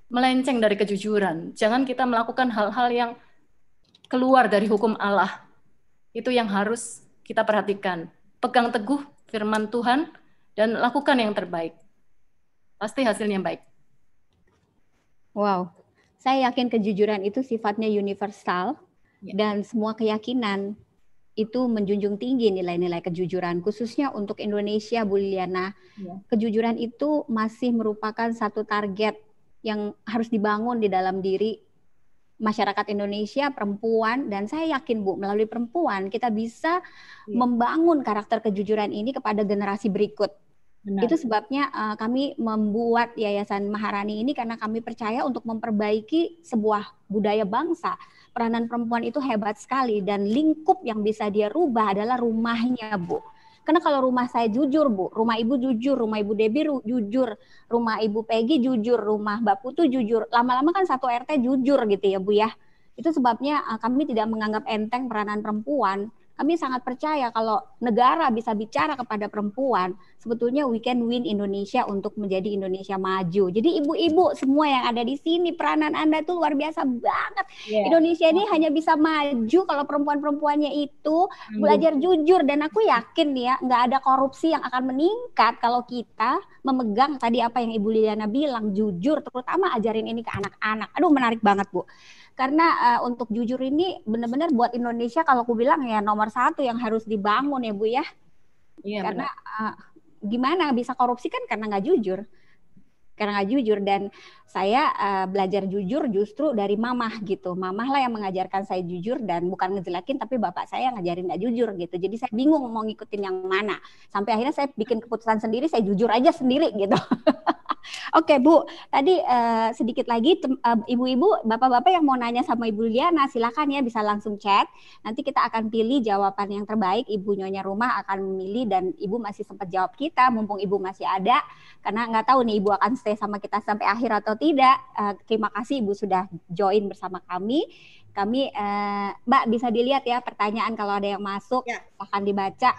melenceng dari kejujuran. Jangan kita melakukan hal-hal yang keluar dari hukum Allah. Itu yang harus kita perhatikan. Pegang teguh firman Tuhan dan lakukan yang terbaik. Pasti hasilnya baik. Wow, saya yakin kejujuran itu sifatnya universal dan semua keyakinan itu menjunjung tinggi nilai-nilai kejujuran, khususnya untuk Indonesia, Bu Liliana. Kejujuran itu masih merupakan satu target yang harus dibangun di dalam diri masyarakat Indonesia, perempuan, dan saya yakin Bu, melalui perempuan kita bisa membangun karakter kejujuran ini kepada generasi berikut. Benar. Itu sebabnya kami membuat Yayasan Maharani ini karena kami percaya untuk memperbaiki sebuah budaya bangsa. Peranan perempuan itu hebat sekali dan lingkup yang bisa dia rubah adalah rumahnya, Bu. Karena kalau rumah saya jujur, Bu, rumah Ibu jujur, rumah Ibu Debbie jujur, rumah Ibu Peggy jujur, rumah Mbak Putu jujur, lama-lama kan satu RT jujur gitu ya, Bu ya. Itu sebabnya kami tidak menganggap enteng peranan perempuan. Kami sangat percaya kalau negara bisa bicara kepada perempuan, sebetulnya we can win Indonesia untuk menjadi Indonesia maju. Jadi ibu-ibu semua yang ada di sini, peranan Anda itu luar biasa banget. Indonesia ini hanya bisa maju kalau perempuan-perempuannya itu belajar jujur. Dan aku yakin ya, nggak ada korupsi yang akan meningkat kalau kita memegang tadi apa yang Ibu Liliana bilang, jujur, terutama ajarin ini ke anak-anak. Aduh, menarik banget, Bu. Karena untuk jujur ini benar-benar buat Indonesia kalau aku bilang ya nomor satu yang harus dibangun ya Bu ya. Iya, karena gimana bisa korupsi kan karena nggak jujur. Karena nggak jujur dan saya belajar jujur justru dari mamah gitu. Mamah lah yang mengajarkan saya jujur dan bukan ngejelekin tapi bapak saya ngajarin nggak jujur gitu. Jadi saya bingung mau ngikutin yang mana. Sampai akhirnya saya bikin keputusan sendiri, saya jujur aja sendiri gitu. Oke Bu, tadi sedikit lagi ibu-ibu, bapak-bapak yang mau nanya sama Ibu Liliana silakan ya bisa langsung chat. Nanti kita akan pilih jawaban yang terbaik. Ibu Nyonya Rumah akan memilih dan Ibu masih sempat jawab kita mumpung Ibu masih ada. Karena nggak tahu nih Ibu akan stay sama kita sampai akhir atau tidak. Terima kasih Ibu sudah join bersama kami. Kami Mbak bisa dilihat ya pertanyaan kalau ada yang masuk akan dibaca.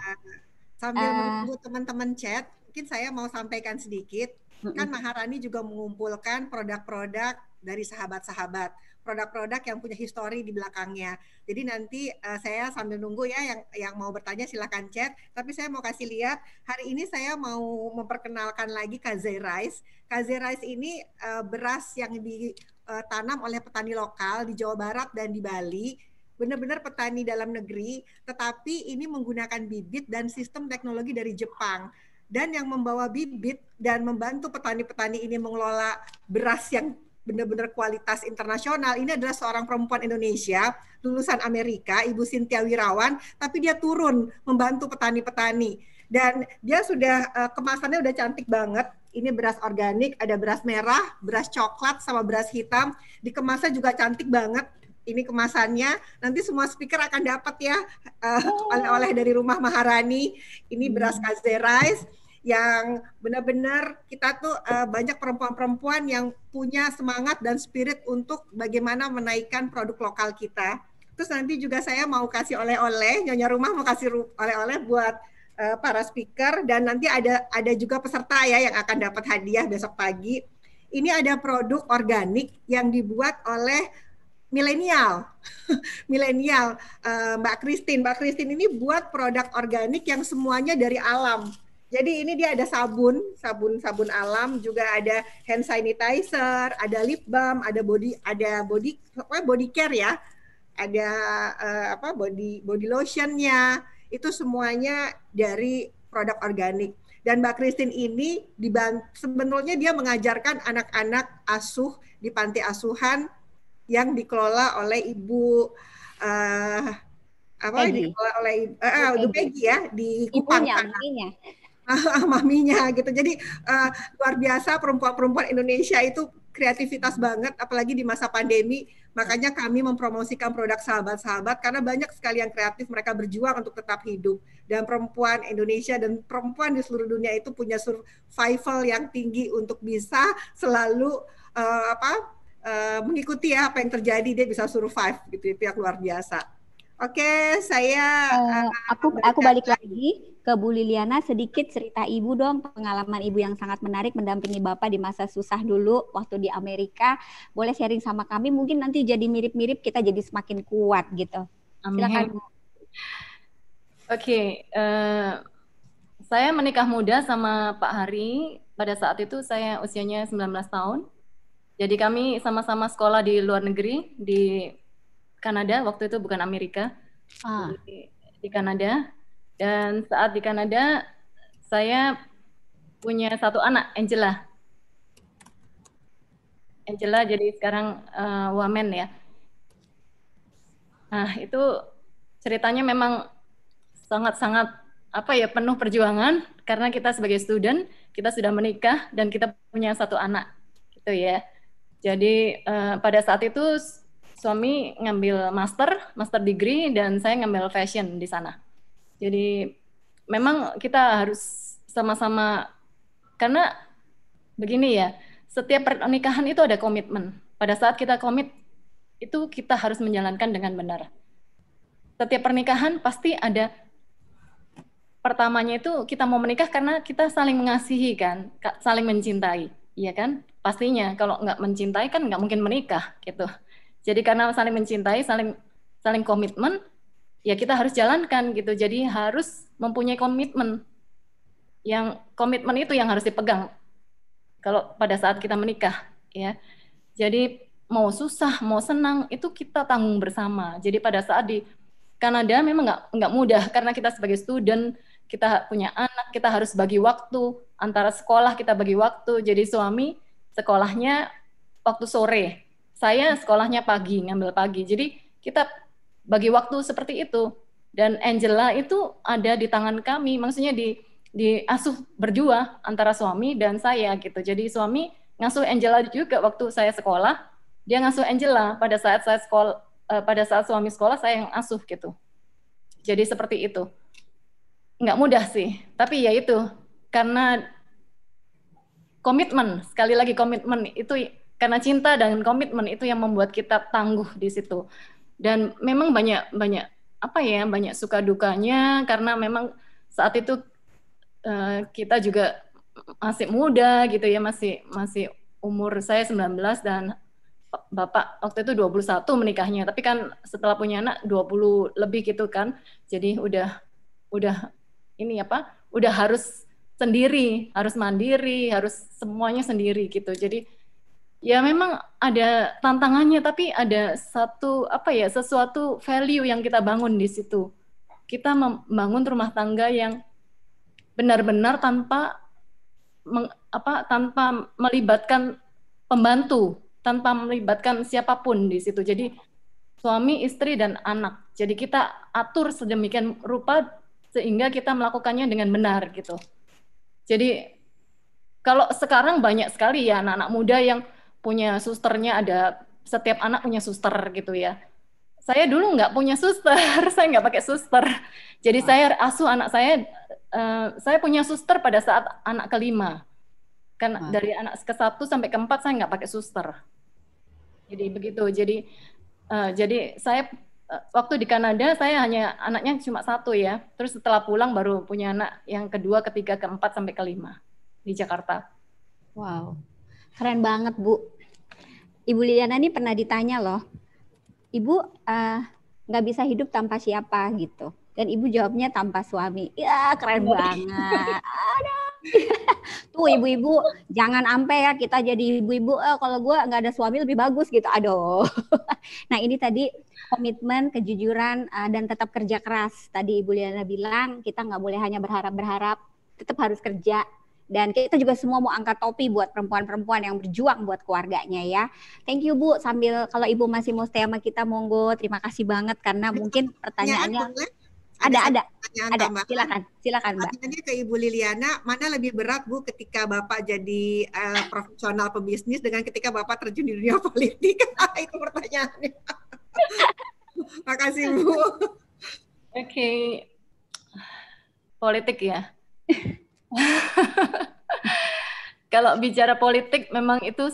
Sambil menunggu teman-teman chat, mungkin saya mau sampaikan sedikit. Kan Maharani juga mengumpulkan produk-produk dari sahabat-sahabat, produk-produk yang punya histori di belakangnya. Jadi nanti saya sambil nunggu ya yang mau bertanya silakan chat. Tapi saya mau kasih lihat hari ini saya mau memperkenalkan lagi Kazay Rice. Kazay Rice ini beras yang ditanam oleh petani lokal di Jawa Barat dan di Bali. Benar-benar petani dalam negeri, tetapi ini menggunakan bibit dan sistem teknologi dari Jepang. Dan yang membawa bibit dan membantu petani-petani ini mengelola beras yang benar-benar kualitas internasional, ini adalah seorang perempuan Indonesia, lulusan Amerika, Ibu Cynthia Wirawan, tapi dia turun membantu petani-petani. Dan dia sudah, kemasannya udah cantik banget, ini beras organik, ada beras merah, beras coklat, sama beras hitam, dikemasnya juga cantik banget. Ini kemasannya, nanti semua speaker akan dapat ya, oleh-oleh dari Rumah Maharani, ini beras Kazay Rice, yang benar-benar kita tuh banyak perempuan-perempuan yang punya semangat dan spirit untuk bagaimana menaikkan produk lokal kita. Terus nanti juga saya mau kasih oleh-oleh, Nyonya Rumah mau kasih oleh-oleh buat para speaker, dan nanti ada juga peserta ya yang akan dapat hadiah besok pagi. Ini ada produk organik yang dibuat oleh milenial. Milenial, Mbak Christine ini buat produk organik yang semuanya dari alam. Jadi ini dia ada sabun alam, juga ada hand sanitizer, ada lip balm, ada body care ya, ada body lotionnya, itu semuanya dari produk organik. Dan Mbak Christine ini sebenarnya dia mengajarkan anak-anak asuh di panti asuhan yang dikelola oleh Ibu dikelola oleh Ibu Peggy ya di Kupang. Ibunya. Maminya gitu. Jadi luar biasa perempuan-perempuan Indonesia itu kreativitas banget, apalagi di masa pandemi. Makanya kami mempromosikan produk sahabat-sahabat karena banyak sekali yang kreatif, mereka berjuang untuk tetap hidup. Dan perempuan Indonesia dan perempuan di seluruh dunia itu punya survival yang tinggi untuk bisa selalu mengikuti apa yang terjadi, dia bisa survive gitu, itu yang luar biasa. Oke, saya aku balik lagi ke Bu Liliana, sedikit cerita Ibu dong, pengalaman Ibu yang sangat menarik mendampingi Bapak di masa susah dulu waktu di Amerika. Boleh sharing sama kami, mungkin nanti jadi mirip-mirip, kita jadi semakin kuat gitu. Silakan. Oke, saya menikah muda sama Pak Hari. Pada saat itu saya usianya 19 tahun. Jadi kami sama-sama sekolah di luar negeri, di Kanada, waktu itu bukan Amerika, di Kanada. Dan saat di Kanada, saya punya satu anak, Angela. Angela jadi sekarang wamen ya. Nah, itu ceritanya memang sangat-sangat penuh perjuangan, karena kita sebagai student, kita sudah menikah dan kita punya satu anak, gitu ya. Jadi pada saat itu suami ngambil master degree dan saya ngambil fashion di sana. Jadi memang kita harus sama-sama, karena begini ya, setiap pernikahan itu ada komitmen. Pada saat kita komit, itu kita harus menjalankan dengan benar. Setiap pernikahan pasti ada, pertamanya itu kita mau menikah karena kita saling mengasihi kan, saling mencintai, iya kan? Pastinya kalau nggak mencintai kan nggak mungkin menikah gitu. Jadi karena saling mencintai, saling komitmen, ya kita harus jalankan gitu. Jadi harus mempunyai komitmen. Yang komitmen itu yang harus dipegang kalau pada saat kita menikah, ya. Jadi mau susah, mau senang, itu kita tanggung bersama. Jadi pada saat di Kanada memang nggak mudah, karena kita sebagai student, kita punya anak, kita harus bagi waktu, antara sekolah kita bagi waktu. Jadi suami sekolahnya waktu sore, saya sekolahnya pagi, ngambil pagi. Jadi kita bagi waktu seperti itu. Dan Angela itu ada di tangan kami, maksudnya diasuh berdua antara suami dan saya gitu. Jadi suami ngasuh Angela juga waktu saya sekolah, dia ngasuh Angela pada saat saya sekolah, pada saat suami sekolah saya yang asuh gitu. Jadi seperti itu. Nggak mudah sih, tapi ya itu karena komitmen, sekali lagi komitmen itu, karena cinta dan komitmen itu yang membuat kita tangguh di situ. Dan memang banyak suka dukanya, karena memang saat itu kita juga masih muda gitu ya, masih umur saya 19 dan Bapak waktu itu 21 menikahnya, tapi kan setelah punya anak 20 lebih gitu kan. Jadi udah harus sendiri, harus mandiri, harus semuanya sendiri gitu. Jadi ya memang ada tantangannya, tapi ada sesuatu value yang kita bangun di situ. Kita membangun rumah tangga yang benar-benar tanpa melibatkan pembantu, tanpa melibatkan siapapun di situ. Jadi suami, istri, dan anak. Jadi kita atur sedemikian rupa sehingga kita melakukannya dengan benar gitu. Jadi kalau sekarang banyak sekali ya anak-anak muda yang punya susternya, ada setiap anak punya suster gitu ya. Saya dulu nggak punya suster, saya nggak pakai suster. Jadi saya asuh anak saya punya suster pada saat anak kelima. Kan dari anak ke-1 sampai ke-4 saya nggak pakai suster. Jadi begitu. Jadi saya waktu di Kanada saya hanya anaknya cuma 1 ya. Terus setelah pulang baru punya anak yang kedua, ketiga, keempat sampai ke-5 di Jakarta. Wow, keren banget Bu. Ibu Liliana ini pernah ditanya loh, Ibu nggak bisa hidup tanpa siapa gitu. Dan ibu jawabnya tanpa suami. Ya keren banget. Tuh ibu-ibu jangan sampai ya kita jadi ibu-ibu kalau gue nggak ada suami lebih bagus gitu. Aduh. Nah ini tadi komitmen, kejujuran dan tetap kerja keras. Tadi Ibu Liana bilang kita nggak boleh hanya berharap-berharap, tetap harus kerja. Dan kita juga semua mau angkat topi buat perempuan-perempuan yang berjuang buat keluarganya ya. Thank you Bu. Sambil kalau Ibu masih mau stay sama kita monggo. Terima kasih banget karena mungkin pertanyaannya ada. Silakan Mbak. Pertanyaannya ke Ibu Liliana, mana lebih berat Bu ketika Bapak jadi profesional pebisnis dengan ketika Bapak terjun di dunia politik? Itu pertanyaannya. Makasih Bu. Oke. Politik ya. Kalau bicara politik memang itu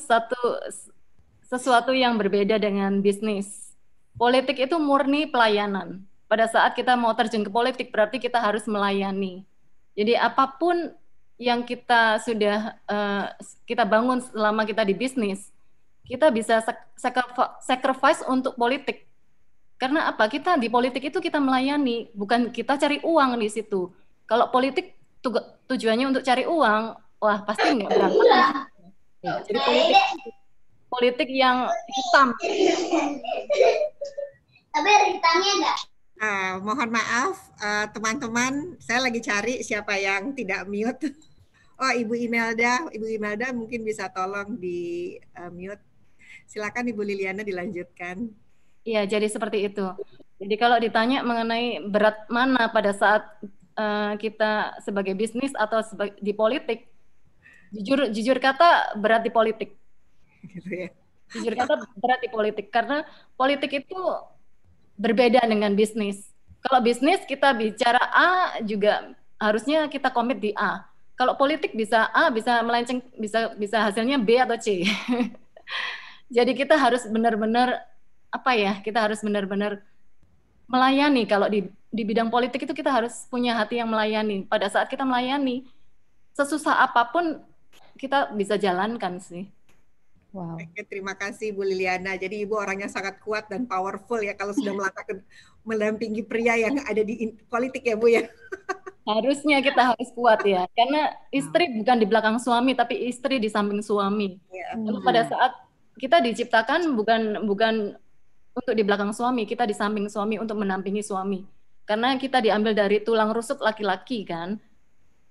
sesuatu yang berbeda dengan bisnis. Politik itu murni pelayanan. Pada saat kita mau terjun ke politik berarti kita harus melayani. Jadi apapun yang kita sudah kita bangun selama kita di bisnis, kita bisa sacrifice untuk politik. Karena apa? Kita di politik itu kita melayani, bukan kita cari uang di situ. Kalau politik tujuannya untuk cari uang, wah pasti nggak berantakan. Jadi politik yang hitam. Tapi ada hitamnya enggak? Mohon maaf teman-teman, saya lagi cari siapa yang tidak mute. Oh, Ibu Imelda mungkin bisa tolong di mute. Silakan Ibu Liliana dilanjutkan. Iya, jadi seperti itu. Jadi kalau ditanya mengenai berat mana pada saat kita sebagai bisnis atau di politik, jujur kata berat di politik. Gitu ya. Jujur kata berat di politik karena politik itu berbeda dengan bisnis. Kalau bisnis kita bicara A juga harusnya kita komit di A. Kalau politik bisa A, bisa melenceng, bisa hasilnya B atau C. Jadi kita harus benar-benar kita harus benar-benar melayani. Kalau di bidang politik itu kita harus punya hati yang melayani. Pada saat kita melayani, sesusah apapun kita bisa jalankan sih. Wow. Oke, terima kasih Bu Liliana. Jadi Ibu orangnya sangat kuat dan powerful ya kalau sudah mendampingi pria yang ada di politik ya Bu ya. Harusnya kita harus kuat ya, karena istri bukan di belakang suami, tapi istri di samping suami. Ya. Lalu pada saat kita diciptakan bukan untuk di belakang suami, kita di samping suami untuk mendampingi suami. Karena kita diambil dari tulang rusuk laki-laki kan.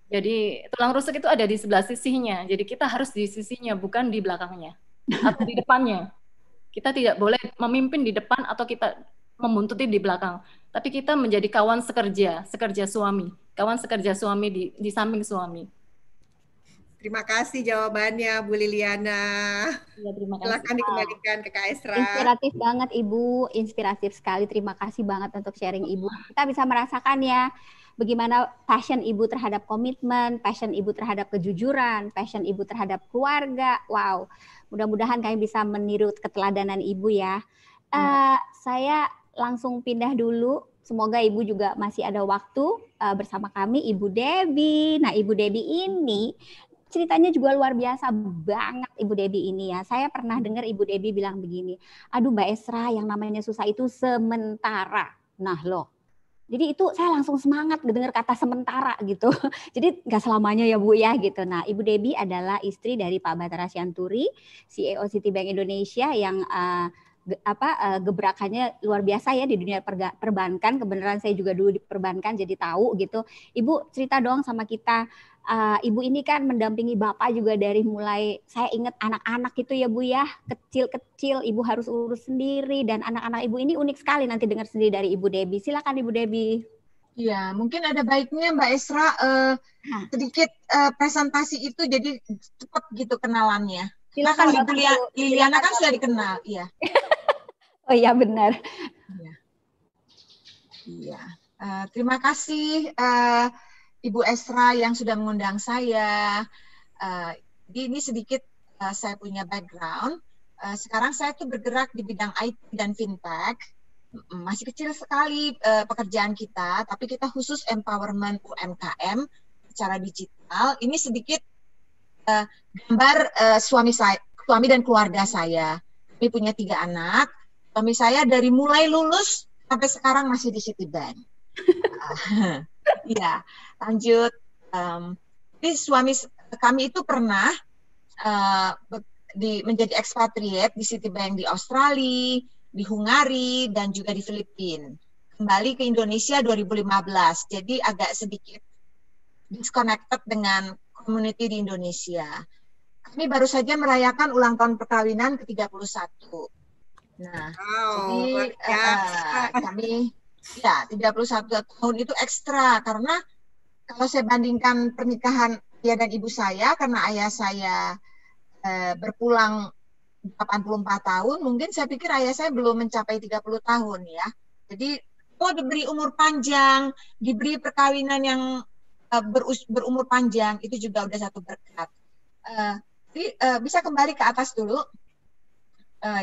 Jadi tulang rusuk itu ada di sebelah sisinya. Jadi kita harus di sisinya, bukan di belakangnya atau di depannya. Kita tidak boleh memimpin di depan atau kita membuntuti di belakang. Tapi kita menjadi kawan sekerja suami. Kawan sekerja suami di samping suami. Terima kasih jawabannya Bu Liliana. Ya, terima kasih. Silakan dikembalikan ke Kak Esra. Inspiratif banget Ibu, inspiratif sekali. Terima kasih banget untuk sharing Ibu. Kita bisa merasakan ya bagaimana passion Ibu terhadap komitmen, passion Ibu terhadap kejujuran, passion Ibu terhadap keluarga. Wow, mudah-mudahan kami bisa meniru keteladanan Ibu ya. Saya langsung pindah dulu. Semoga Ibu juga masih ada waktu bersama kami, Ibu Debbie. Nah, Ibu Debbie ini ceritanya juga luar biasa banget Ibu Debbie ini ya. Saya pernah dengar Ibu Debbie bilang begini, aduh Mbak Esra yang namanya susah itu sementara. Nah loh, jadi itu saya langsung semangat dengar kata sementara gitu. Jadi nggak selamanya ya Bu ya gitu. Nah Ibu Debbie adalah istri dari Pak Bathara Sianturi, CEO Citibank Indonesia yang gebrakannya luar biasa ya di dunia perbankan. Kebenaran saya juga dulu di perbankan jadi tahu gitu. Ibu cerita dong sama kita. Ibu ini kan mendampingi Bapak juga dari mulai saya ingat anak-anak itu ya Bu ya, kecil-kecil Ibu harus urus sendiri dan anak-anak Ibu ini unik sekali nanti dengar sendiri dari Ibu Debbie. Silakan Ibu Debbie. Ya, mungkin ada baiknya Mbak Esra sedikit presentasi itu jadi cepat gitu kenalannya. Silakan Ibu Liliana kan sudah dikenal, iya. Oh iya benar. Iya. Terima kasih Ibu Esra yang sudah mengundang saya. Ini sedikit saya punya background. Sekarang saya tuh bergerak di bidang IT dan fintech. Masih kecil sekali pekerjaan kita, tapi kita khusus empowerment UMKM secara digital. Ini sedikit gambar suami dan keluarga saya. Kami punya 3 anak. Suami saya dari mulai lulus sampai sekarang masih di Citibank. Ya, lanjut. Jadi suami kami itu pernah menjadi expatriate di Citibank di Australia, di Hungari, dan juga di Filipina. Kembali ke Indonesia 2015, jadi agak sedikit disconnected dengan community di Indonesia. Kami baru saja merayakan ulang tahun perkawinan ke-31. Nah, jadi kami ya 31 tahun itu ekstra karena kalau saya bandingkan pernikahan ayah dan ibu saya, karena ayah saya berpulang 84 tahun, mungkin saya pikir ayah saya belum mencapai 30 tahun ya. Jadi diberi umur panjang, diberi perkawinan yang berumur panjang, itu juga udah satu berkat. Jadi bisa kembali ke atas dulu.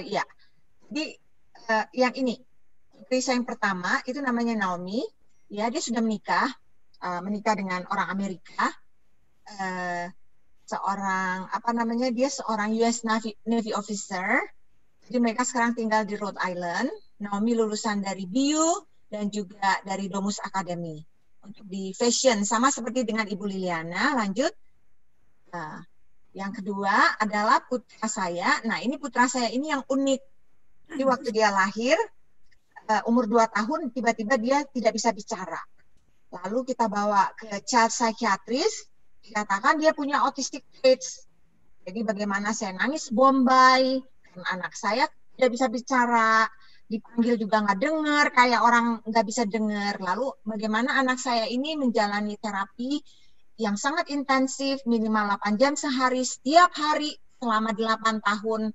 Ya, jadi yang ini, istri saya yang pertama itu namanya Naomi. Ya, dia sudah menikah dengan orang Amerika. Dia seorang US Navy officer. Jadi mereka sekarang tinggal di Rhode Island. Naomi lulusan dari BU dan juga dari Domus Academy. Untuk di fashion, sama seperti dengan Ibu Liliana. Lanjut. Yang kedua adalah putra saya. Nah, ini putra saya ini yang unik. Jadi waktu dia lahir, umur 2 tahun, tiba-tiba dia tidak bisa bicara. Lalu kita bawa ke child psychiatrist, dikatakan dia punya autistic traits. Jadi bagaimana saya nangis Bombay, karena anak saya tidak bisa bicara, dipanggil juga nggak dengar, kayak orang nggak bisa dengar. Lalu bagaimana anak saya ini menjalani terapi yang sangat intensif, minimal 8 jam sehari, setiap hari selama 8 tahun.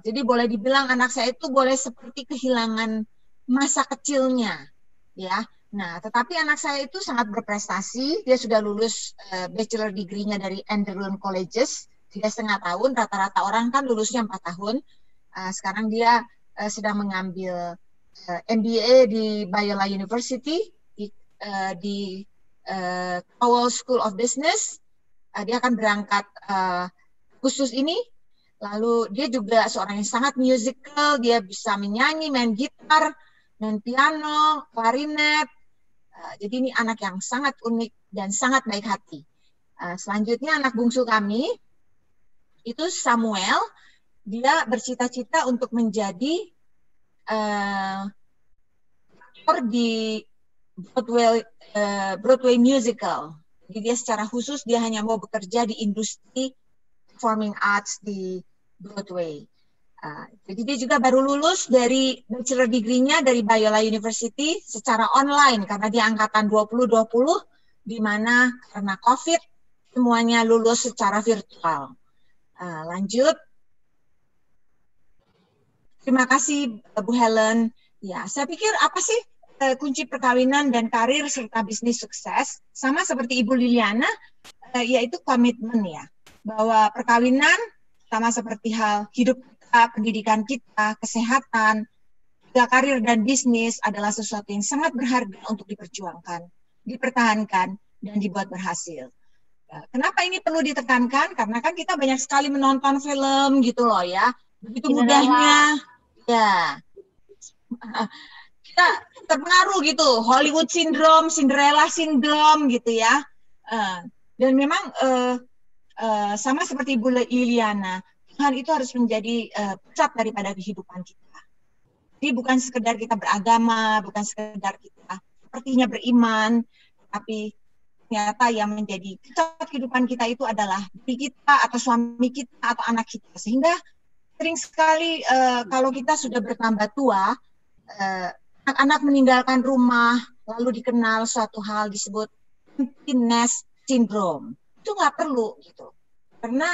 Jadi boleh dibilang anak saya itu boleh seperti kehilangan masa kecilnya, ya. Nah, tetapi anak saya itu sangat berprestasi. Dia sudah lulus bachelor degree-nya dari Enderun Colleges 3,5 tahun. Rata-rata orang kan lulusnya 4 tahun. Sekarang dia sedang mengambil MBA di Biola University di Cowell School of Business. Dia akan berangkat khusus ini. Lalu dia juga seorang yang sangat musical. Dia bisa menyanyi, main gitar, main piano, klarinet. Jadi ini anak yang sangat unik dan sangat baik hati. Selanjutnya anak bungsu kami itu Samuel. Dia bercita-cita untuk menjadi aktor di Broadway musical. Jadi dia secara khusus dia hanya mau bekerja di industri performing arts di Broadway. Jadi dia juga baru lulus dari bachelor degree-nya dari Biola University secara online karena dia angkatan 2020 di mana karena COVID semuanya lulus secara virtual. Lanjut. Terima kasih Bu Helen. Ya, saya pikir apa sih kunci perkawinan dan karir serta bisnis sukses? Sama seperti Ibu Liliana, yaitu komitmen ya. Bahwa perkawinan sama seperti hal hidup kita, pendidikan kita, kesehatan, juga karir dan bisnis adalah sesuatu yang sangat berharga untuk diperjuangkan, dipertahankan, dan dibuat berhasil. Kenapa ini perlu ditekankan? Karena kan kita banyak sekali menonton film gitu loh ya. Begitu mudahnya. Ya, kita terpengaruh gitu, Hollywood syndrome, Cinderella syndrome gitu ya. Dan memang sama seperti Bu Liliana, Tuhan itu harus menjadi pusat daripada kehidupan kita. Jadi bukan sekedar kita beragama, bukan sekedar kita sepertinya beriman, tapi ternyata yang menjadi pusat kehidupan kita itu adalah diri kita atau suami kita atau anak kita. Sehingga sering sekali kalau kita sudah bertambah tua, anak-anak meninggalkan rumah, lalu dikenal suatu hal disebut empty nest syndrome. Itu nggak perlu gitu, karena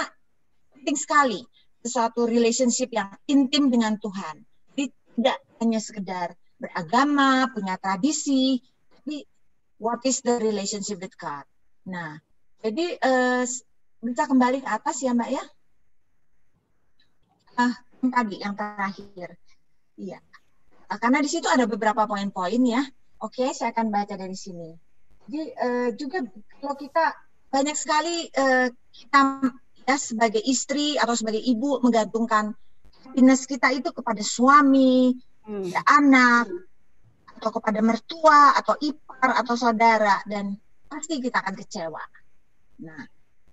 penting sekali sesuatu relationship yang intim dengan Tuhan. Jadi tidak hanya sekedar beragama, punya tradisi, tapi what is the relationship with God? Nah, jadi bisa kembali ke atas ya Mbak ya. Tadi yang terakhir, iya. Karena di situ ada beberapa poin-poin ya. Oke, saya akan baca dari sini. Jadi juga kalau kita banyak sekali kita ya sebagai istri atau sebagai ibu menggantungkan happiness kita itu kepada suami, kepada anak, atau kepada mertua, atau ipar, atau saudara, dan pasti kita akan kecewa. Nah,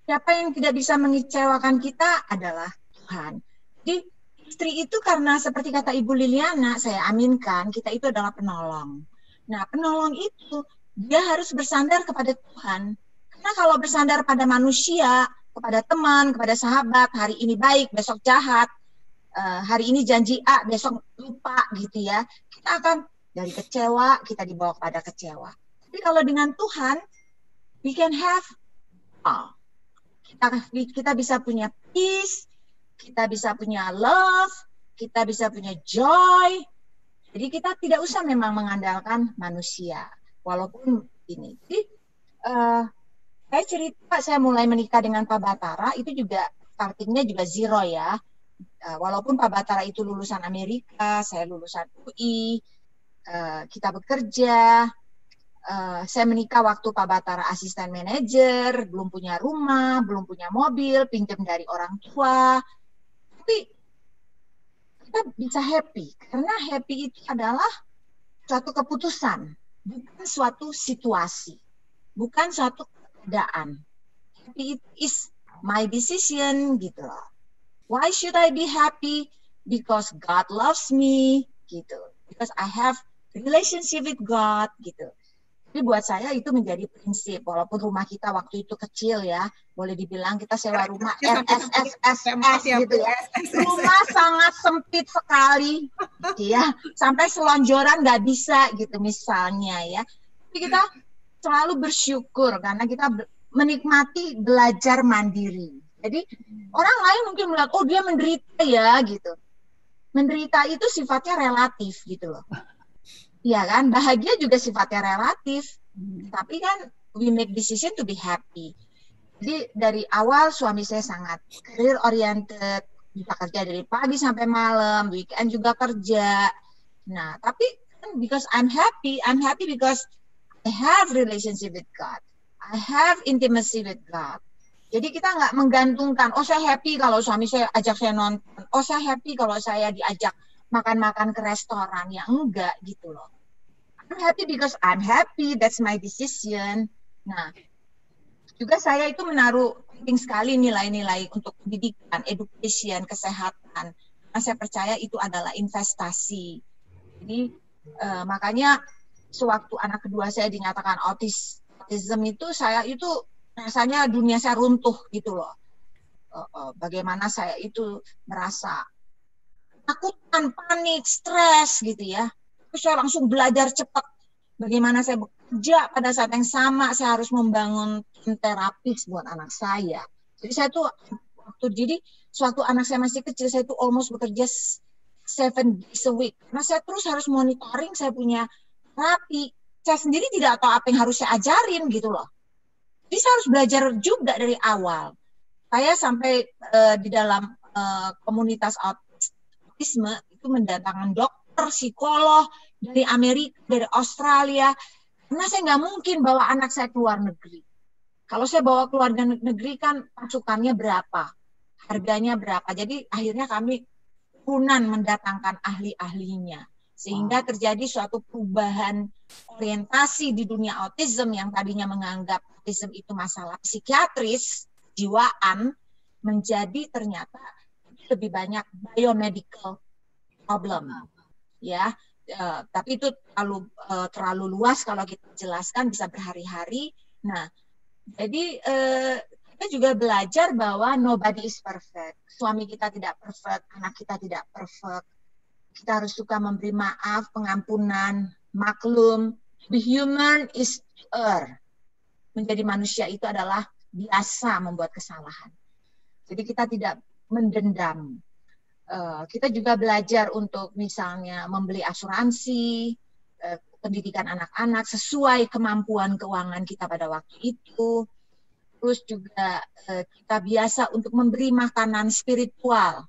siapa yang tidak bisa mengecewakan kita adalah Tuhan. Jadi istri itu karena seperti kata Ibu Liliana, saya aminkan, kita itu adalah penolong. Nah, penolong itu dia harus bersandar kepada Tuhan. Karena kalau bersandar pada manusia, kepada teman, kepada sahabat, hari ini baik, besok jahat, hari ini janji A, besok lupa gitu ya. Kita akan dari kecewa, kita dibawa kepada kecewa. Tapi kalau dengan Tuhan, we can have all. Kita bisa punya peace, kita bisa punya love, kita bisa punya joy. Jadi kita tidak usah memang mengandalkan manusia. Walaupun ini. Jadi, saya cerita, saya mulai menikah dengan Pak Batara, itu juga startingnya juga zero ya. Walaupun Pak Batara itu lulusan Amerika, saya lulusan UI, kita bekerja, saya menikah waktu Pak Batara asisten manajer, belum punya rumah, belum punya mobil, pinjam dari orang tua. Tapi kita bisa happy, karena happy itu adalah suatu keputusan, bukan suatu situasi, bukan suatu keadaan. Happy it is my decision gitu loh. Why should I be happy? Because God loves me gitu. Because I have relationship with God gitu. Jadi buat saya itu menjadi prinsip. Walaupun rumah kita waktu itu kecil ya, boleh dibilang kita sewa rumah RSSSS gitu ya. Rumah sangat sempit sekali, gitu ya. Sampai selonjoran nggak bisa gitu misalnya ya. Tapi kita selalu bersyukur karena kita menikmati belajar mandiri. Jadi orang lain mungkin melihat, oh dia menderita ya gitu. Menderita itu sifatnya relatif gitu loh. Iya kan, bahagia juga sifatnya relatif. Tapi kan we make decision to be happy. Jadi dari awal suami saya sangat career oriented, bisa kerja dari pagi sampai malam, weekend juga kerja. Nah, tapi because I'm happy because I have relationship with God. I have intimacy with God. Jadi kita nggak menggantungkan, oh saya happy kalau suami saya ajak saya nonton, oh saya happy kalau saya diajak makan-makan ke restoran, ya enggak gitu loh. I'm happy because I'm happy, that's my decision. Nah, juga saya itu menaruh penting sekali nilai-nilai untuk pendidikan, education, kesehatan. Nah, saya percaya itu adalah investasi. Jadi makanya sewaktu anak kedua saya dinyatakan autism itu, saya itu rasanya dunia saya runtuh gitu loh. Bagaimana saya itu merasa takutan, panik, stres gitu ya. Terus saya langsung belajar cepat. Bagaimana saya bekerja pada saat yang sama, saya harus membangun tim terapis buat anak saya. Jadi saya tuh suatu anak saya masih kecil, saya tuh almost bekerja 7 days a week. Karena saya terus harus monitoring, saya punya terapi. Saya sendiri tidak tahu apa yang harus saya ajarin gitu loh. Jadi saya harus belajar juga dari awal. Saya sampai di dalam komunitas autisme itu mendatangkan dokter, psikolog dari Amerika, dari Australia. Karena saya nggak mungkin bawa anak saya ke luar negeri. Kalau saya bawa ke luar negeri kan pasukannya berapa, harganya berapa. Jadi akhirnya kami turunan mendatangkan ahli-ahlinya. Sehingga terjadi suatu perubahan orientasi di dunia autism yang tadinya menganggap autism itu masalah psikiatris, jiwaan, menjadi ternyata lebih banyak biomedical problem. Ya, tapi itu terlalu luas kalau kita jelaskan bisa berhari-hari. Nah, jadi kita juga belajar bahwa nobody is perfect. Suami kita tidak perfect, anak kita tidak perfect. Kita harus suka memberi maaf, pengampunan, maklum. Be human is menjadi manusia itu adalah biasa membuat kesalahan. Jadi kita tidak mendendam. Kita juga belajar untuk misalnya membeli asuransi, pendidikan anak-anak sesuai kemampuan keuangan kita pada waktu itu. Terus juga kita biasa untuk memberi makanan spiritual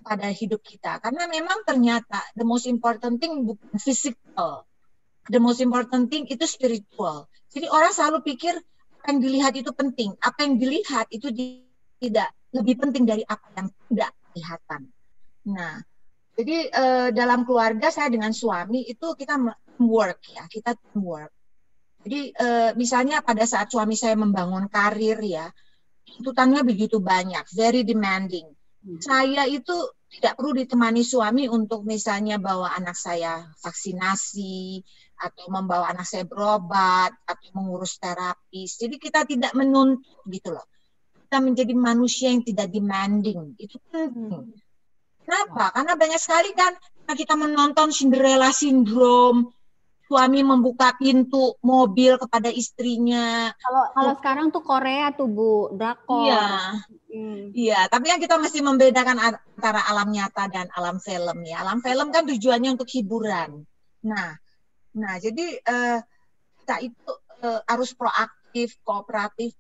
pada hidup kita. Karena memang ternyata the most important thing bukan physical. The most important thing itu spiritual. Jadi orang selalu pikir apa yang dilihat itu penting. Apa yang dilihat itu tidak lebih penting dari apa yang tidak kelihatan. Nah, jadi dalam keluarga saya dengan suami itu kita teamwork ya, kita teamwork. Jadi misalnya pada saat suami saya membangun karir ya, tuntutannya begitu banyak, very demanding. Saya itu tidak perlu ditemani suami untuk misalnya bawa anak saya vaksinasi, atau membawa anak saya berobat, atau mengurus terapis. Jadi kita tidak menuntut gitu loh. Kita menjadi manusia yang tidak demanding. Itu penting. Kenapa? Karena banyak sekali kan kita menonton Cinderella Syndrome, suami membuka pintu mobil kepada istrinya. Kalau sekarang tuh Korea tuh Bu, drakor. Iya. Iya, tapi kan kita mesti membedakan antara alam nyata dan alam film ya. Alam film kan tujuannya untuk hiburan. Nah jadi kita itu harus proaktif, kooperatif.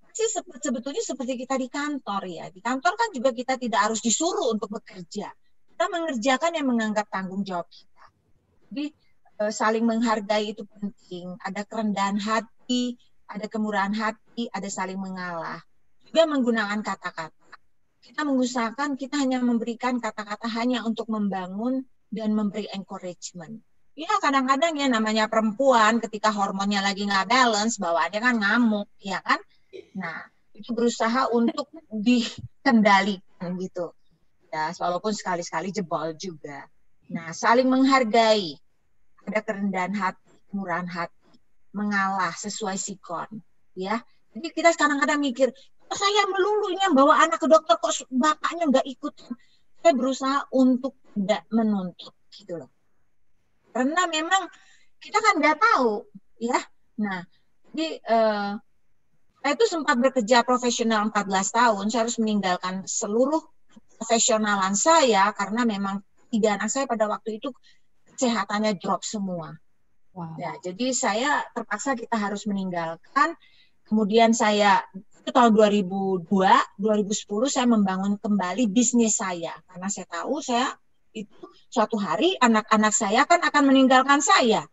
Sebetulnya seperti kita di kantor ya. Di kantor kan juga kita tidak harus disuruh untuk bekerja. Kita mengerjakan yang menganggap tanggung jawab kita. Jadi saling menghargai itu penting. Ada kerendahan hati, ada kemurahan hati, ada saling mengalah. Juga menggunakan kata-kata. Kita mengusahakan kita hanya memberikan kata-kata hanya untuk membangun dan memberi encouragement. Ya kadang-kadang ya namanya perempuan ketika hormonnya lagi nggak balance, bawaannya kan ngamuk, ya kan? Nah, itu berusaha untuk dikendalikan gitu. Ya, walaupun sekali-sekali jebol juga. Nah, saling menghargai. Ada kerendahan hati, kemurahan hati, mengalah sesuai sikon, ya. Jadi kita kadang-kadang mikir, saya melulunya bawa anak ke dokter kok bapaknya nggak ikut. Saya berusaha untuk tidak menuntut, gitu loh. Karena memang kita kan nggak tahu, ya. Nah, jadi saya itu sempat bekerja profesional 14 tahun. Saya harus meninggalkan seluruh profesionalan saya karena memang 3 anak saya pada waktu itu kesehatannya drop semua. Wow. Ya, jadi saya terpaksa kita harus meninggalkan. Kemudian saya itu tahun 2002, 2010 saya membangun kembali bisnis saya karena saya tahu saya itu suatu hari anak-anak saya kan akan meninggalkan saya.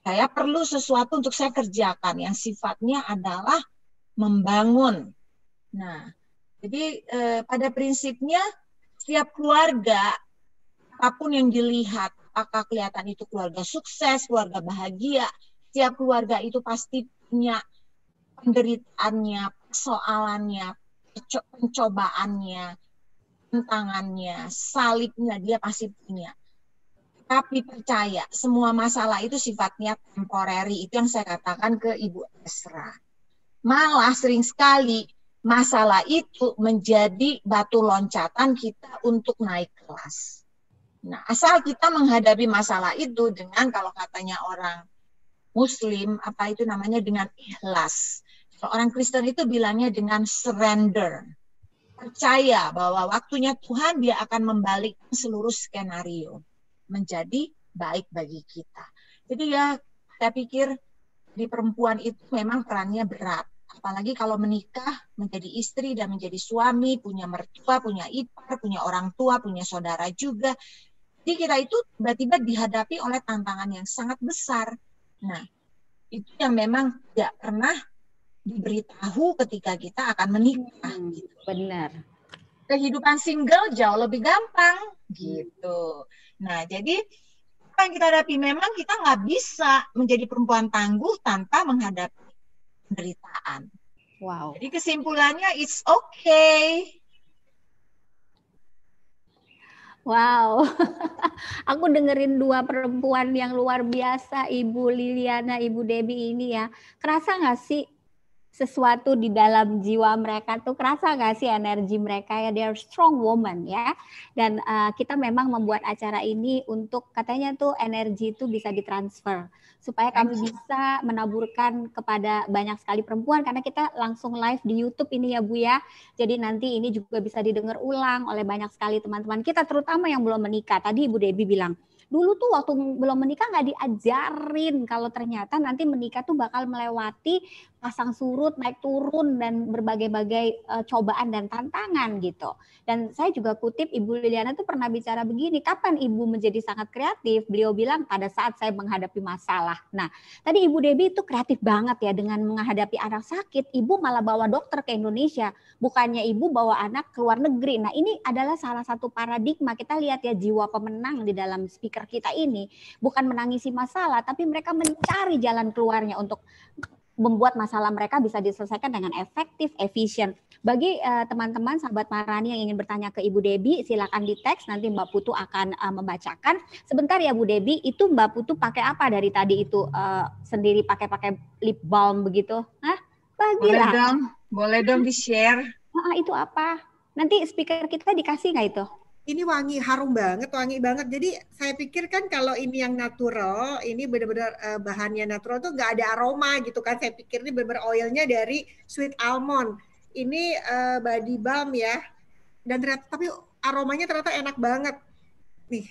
Saya perlu sesuatu untuk saya kerjakan yang sifatnya adalah membangun. Nah, jadi pada prinsipnya setiap keluarga apapun yang dilihat, apakah kelihatan itu keluarga sukses, keluarga bahagia, setiap keluarga itu pasti punya penderitaannya, persoalannya, pencobaannya, tantangannya, salibnya, dia pasti punya. Tapi percaya, semua masalah itu sifatnya temporary, itu yang saya katakan ke Ibu Esra. Malah sering sekali masalah itu menjadi batu loncatan kita untuk naik kelas. Nah, asal kita menghadapi masalah itu dengan, kalau katanya orang Muslim, apa itu namanya, dengan ikhlas. Kalau orang Kristen itu bilangnya dengan surrender. Percaya bahwa waktunya Tuhan dia akan membalikkan seluruh skenario menjadi baik bagi kita. Jadi ya, saya pikir di perempuan itu memang perannya berat. Apalagi kalau menikah, menjadi istri dan menjadi suami, punya mertua, punya ipar, punya orang tua, punya saudara juga. Jadi kita itu tiba-tiba dihadapi oleh tantangan yang sangat besar. Nah, itu yang memang tidak pernah diberitahu ketika kita akan menikah. Gitu. Benar. Kehidupan single jauh lebih gampang, gitu. Nah, jadi apa yang kita hadapi, memang kita nggak bisa menjadi perempuan tangguh tanpa menghadapi penderitaan. Wow. Jadi kesimpulannya, it's okay. Wow, aku dengerin 2 perempuan yang luar biasa, Ibu Liliana, Ibu Debbie ini ya. Kerasa nggak sih sesuatu di dalam jiwa mereka tuh, kerasa nggak sih energi mereka ya, they are strong woman ya. Dan kita memang membuat acara ini untuk katanya tuh energi itu bisa ditransfer supaya kami bisa menaburkan kepada banyak sekali perempuan, karena kita langsung live di YouTube ini ya Bu ya. Jadi nanti ini juga bisa didengar ulang oleh banyak sekali teman-teman kita, terutama yang belum menikah. Tadi Ibu Debbie bilang Dulu tuh waktu belum menikah nggak diajarin kalau ternyata nanti menikah tuh bakal melewati pasang surut, naik turun, dan berbagai-bagai cobaan dan tantangan gitu. Dan saya juga kutip Ibu Liliana tuh pernah bicara begini, kapan Ibu menjadi sangat kreatif? Beliau bilang pada saat saya menghadapi masalah. Nah, tadi Ibu Debbie itu kreatif banget ya dengan menghadapi anak sakit. Ibu malah bawa dokter ke Indonesia, bukannya Ibu bawa anak ke luar negeri. Nah, ini adalah salah satu paradigma. Kita lihat ya, jiwa pemenang di dalam speaker kita ini bukan menangisi masalah, tapi mereka mencari jalan keluarnya untuk membuat masalah mereka bisa diselesaikan dengan efektif, efisien. Bagi teman-teman sahabat Maharani yang ingin bertanya ke Ibu Debbie, silakan di teks, nanti Mbak Putu akan membacakan. Sebentar ya Bu Debbie, itu Mbak Putu pakai apa dari tadi itu, sendiri pakai lip balm begitu? Hah? Bagilah. Boleh dong di-share. Itu apa? Nanti speaker kita dikasih nggak itu? Ini wangi, harum banget, wangi banget. Jadi saya pikir kan kalau ini yang natural, ini benar-benar bahannya natural tuh nggak ada aroma gitu kan. Saya pikir ini benar-benar oilnya dari sweet almond. Ini body balm ya. Dan ternyata, tapi aromanya ternyata enak banget. Nih,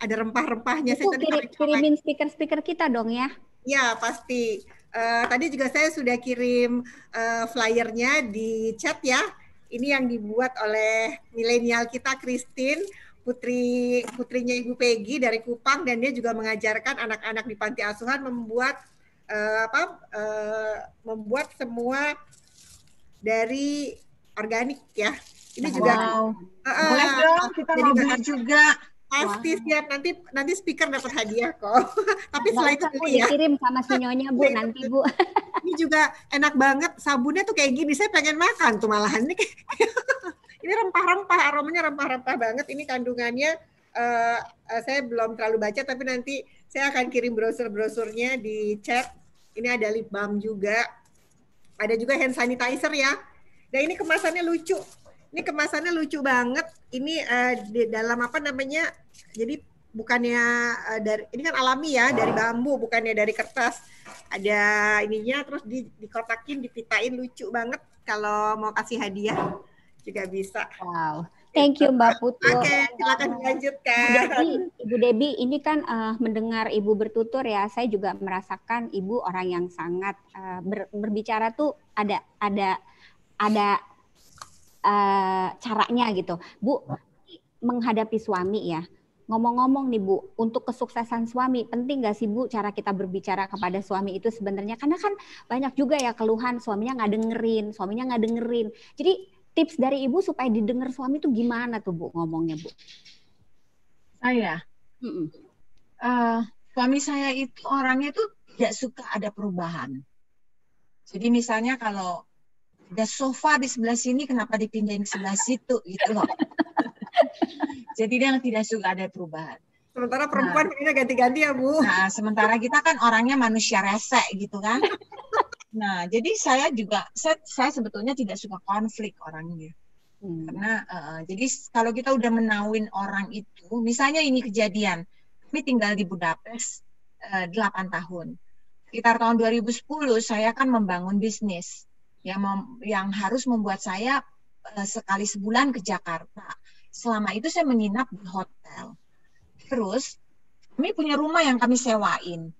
ada rempah-rempahnya. Itu kirimin speaker kita dong ya. Ya, pasti. Tadi juga saya sudah kirim flyernya di chat ya. Ini yang dibuat oleh milenial kita, Christine, putrinya Ibu Peggy dari Kupang, dan dia juga mengajarkan anak-anak di panti asuhan membuat membuat semua dari organik ya. Ini juga boleh dong, kita mau beli juga. Pasti siap, nanti speaker dapat hadiah kok. Tapi setelah itu beli ya. Dikirim sama si Nyonya Bu nanti Bu. Ini juga enak banget, sabunnya tuh kayak gini. Saya pengen makan tuh malahan ini. Ini rempah-rempah, aromanya rempah-rempah banget. Ini kandungannya saya belum terlalu baca, tapi nanti saya akan kirim brosur-brosurnya di chat. Ini ada lip balm juga, ada juga hand sanitizer ya. Dan ini kemasannya lucu. Ini kemasannya lucu banget. Ini di dalam apa namanya? Jadi bukannya dari ini kan alami ya, dari bambu, bukannya dari kertas. Ada ininya, terus dikotakin, dipitain, lucu banget. Kalau mau kasih hadiah juga bisa. Wow. Thank you Mbak Putu. Oke, silakan dilanjutkan. Ibu Debbie, ini kan mendengar Ibu bertutur ya, saya juga merasakan Ibu orang yang sangat berbicara tuh ada caranya gitu. Bu, menghadapi suami ya, ngomong-ngomong nih Bu, untuk kesuksesan suami, penting nggak sih Bu cara kita berbicara kepada suami itu sebenarnya? Karena kan banyak juga ya keluhan suaminya nggak dengerin. Jadi tips dari Ibu supaya didengar suami itu gimana tuh Bu ngomongnya Bu? Saya? Suami saya itu orangnya tuh tidak suka ada perubahan. Jadi misalnya kalau ada sofa di sebelah sini, kenapa dipindahin ke sebelah situ gitu loh. Jadi dia tidak suka ada perubahan. Sementara perempuan kayaknya ganti-ganti ya Bu. Nah, sementara kita kan orangnya manusia resek gitu kan. Nah, jadi saya sebetulnya tidak suka konflik orangnya. Karena jadi kalau kita udah menawin orang itu, misalnya ini kejadian, kami tinggal di Budapest 8 tahun. Sekitar tahun 2010 saya kan membangun bisnis yang harus membuat saya sekali sebulan ke Jakarta. Selama itu saya menginap di hotel. Terus kami punya rumah yang kami sewain.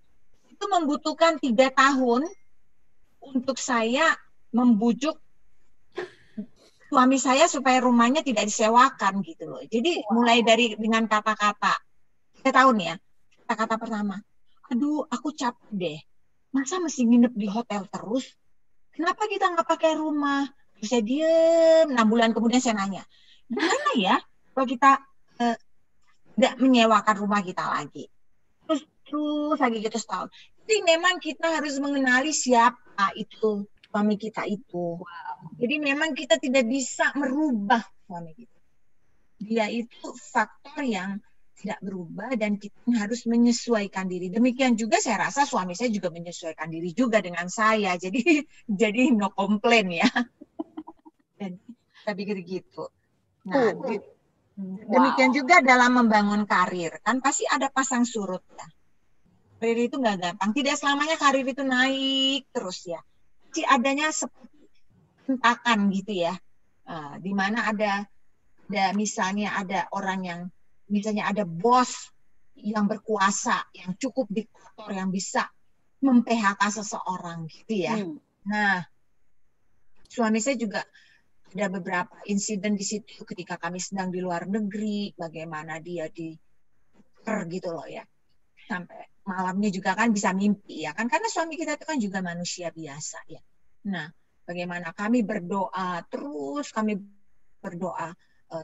Itu membutuhkan 3 tahun untuk saya membujuk suami saya supaya rumahnya tidak disewakan gitu loh. Jadi mulai dengan kata-kata, 3 tahun ya. Kata-kata pertama, aduh aku capek deh. Masa mesti nginep di hotel terus? Kenapa kita nggak pakai rumah? Terus saya diem, 6 bulan kemudian saya nanya, gimana ya kalau kita tidak menyewakan rumah kita lagi? Terus lagi gitu setahun. Jadi memang kita harus mengenali siapa itu suami kita itu. Jadi memang kita tidak bisa merubah suami kita. Dia itu faktor yang tidak berubah dan kita harus menyesuaikan diri. Demikian juga saya rasa suami saya juga menyesuaikan diri juga dengan saya. Jadi no komplain ya. Dan saya pikir gitu. Nah, demikian juga dalam membangun karir. Kan pasti ada pasang surut ya. Karir itu nggak gampang. Tidak selamanya karir itu naik terus ya. Jadi adanya seperti hentakan gitu ya. Di mana ada misalnya ada orang yang misalnya ada bos yang berkuasa, yang cukup diktator, yang bisa mem-PHK seseorang gitu ya. Nah, suami saya juga ada beberapa insiden di situ ketika kami sedang di luar negeri, bagaimana dia gitu loh ya. Sampai malamnya juga kan bisa mimpi ya kan, karena suami kita itu kan juga manusia biasa ya. Nah, bagaimana kami berdoa terus,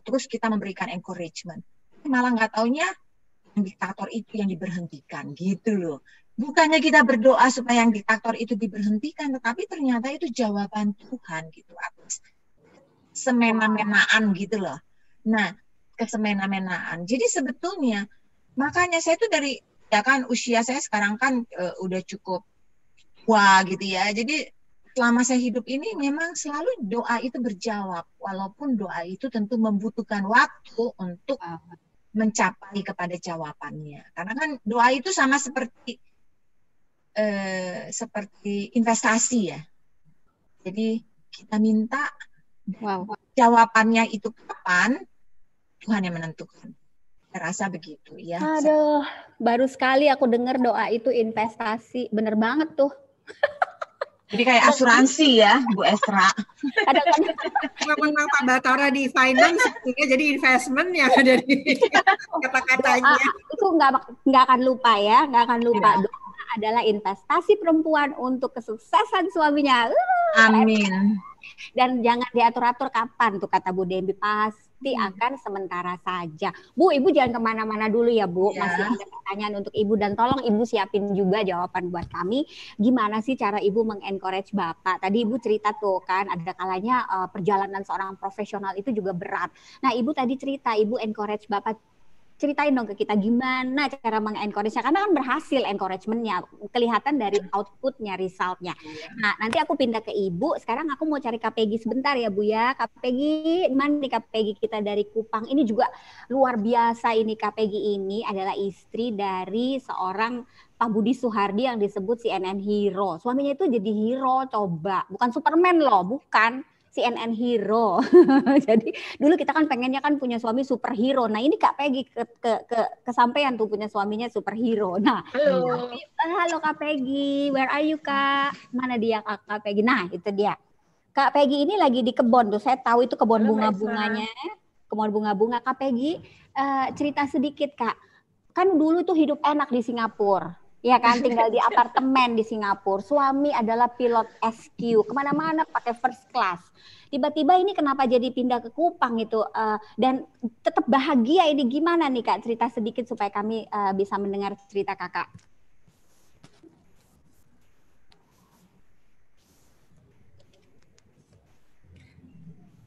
terus kita memberikan encouragement. Malah nggak taunya yang diktator itu yang diberhentikan gitu loh. Bukannya kita berdoa supaya yang diktator itu diberhentikan, tetapi ternyata itu jawaban Tuhan gitu atas semena-menaan gitu loh. Nah, kesemena-menaan. Jadi sebetulnya makanya saya tuh dari ya kan usia saya sekarang kan udah cukup tua gitu ya. Jadi selama saya hidup ini memang selalu doa itu berjawab, walaupun doa itu tentu membutuhkan waktu untuk mencapai kepada jawabannya. Karena kan doa itu sama seperti investasi ya. Jadi kita minta jawabannya itu kapan, Tuhan yang menentukan. Saya rasa begitu ya. Aduh, baru sekali aku dengar doa itu investasi. Bener banget tuh. Jadi kayak asuransi ya, Bu Esra. Kadang-kadang Menang Pak Batara di finance, jadi investment yang ada di kata-katanya. Itu nggak akan lupa ya, nggak akan lupa. Doa adalah investasi perempuan untuk kesuksesan suaminya. Amin. Dan jangan diatur-atur kapan tuh kata Bu Dembi, pasti akan sementara saja. Bu, Ibu jangan kemana-mana dulu ya Bu, masih ada pertanyaan untuk Ibu dan tolong Ibu siapin juga jawaban buat kami. Gimana sih cara Ibu mengencourage Bapak? Tadi Ibu cerita tuh kan ada kalanya perjalanan seorang profesional itu juga berat. Nah Ibu tadi cerita Ibu encourage Bapak. Ceritain dong ke kita gimana cara mengencourage-nya, karena kan berhasil encouragement-nya, kelihatan dari output-nya, result-nya. Nah, nanti aku pindah ke Ibu, sekarang aku mau cari Kak Peggy sebentar ya Bu ya. Kak Peggy, mana nih Kak Peggy kita dari Kupang, ini juga luar biasa ini. Kak Peggy ini adalah istri dari seorang Pak Budi Suhardi yang disebut CNN Hero. Suaminya itu jadi hero, coba. Bukan Superman loh, bukan. CNN Hero. Jadi dulu kita kan pengennya kan punya suami superhero. Nah ini Kak Peggy kesampaian tuh punya suaminya superhero. Nah, halo Kak Peggy, where are you Kak? Mana dia Kak Peggy? Nah itu dia. Kak Peggy ini lagi di kebun tuh. Saya tahu itu kebun bunga-bunganya. Kebun bunga-bunga. Kak Peggy cerita sedikit Kak. Kan dulu tuh hidup enak di Singapura. Ya kan, tinggal di apartemen di Singapura. Suami adalah pilot SQ, kemana-mana pakai first class. Tiba-tiba ini kenapa jadi pindah ke Kupang itu? Dan tetap bahagia ini gimana nih Kak? Cerita sedikit supaya kami bisa mendengar cerita Kakak.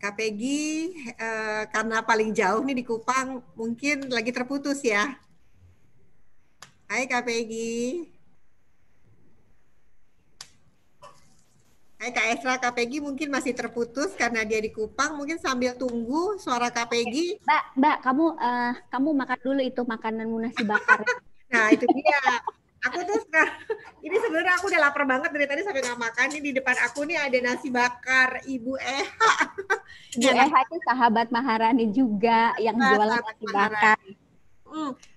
Kak Peggy, karena paling jauh nih di Kupang, mungkin lagi terputus ya. Hai Kak Peggy. Hai Kak Esra, Kak Peggy mungkin masih terputus karena dia di Kupang. Mungkin sambil tunggu suara Kak Peggy. Mbak, kamu makan dulu itu makananmu nasi bakar. Nah itu dia. Aku tuh ini sebenarnya aku udah lapar banget dari tadi sampai nggak makan. Ini di depan aku nih ada nasi bakar Ibu Eha. Ibu Eha itu sahabat Maharani juga yang jualan nasi bakar.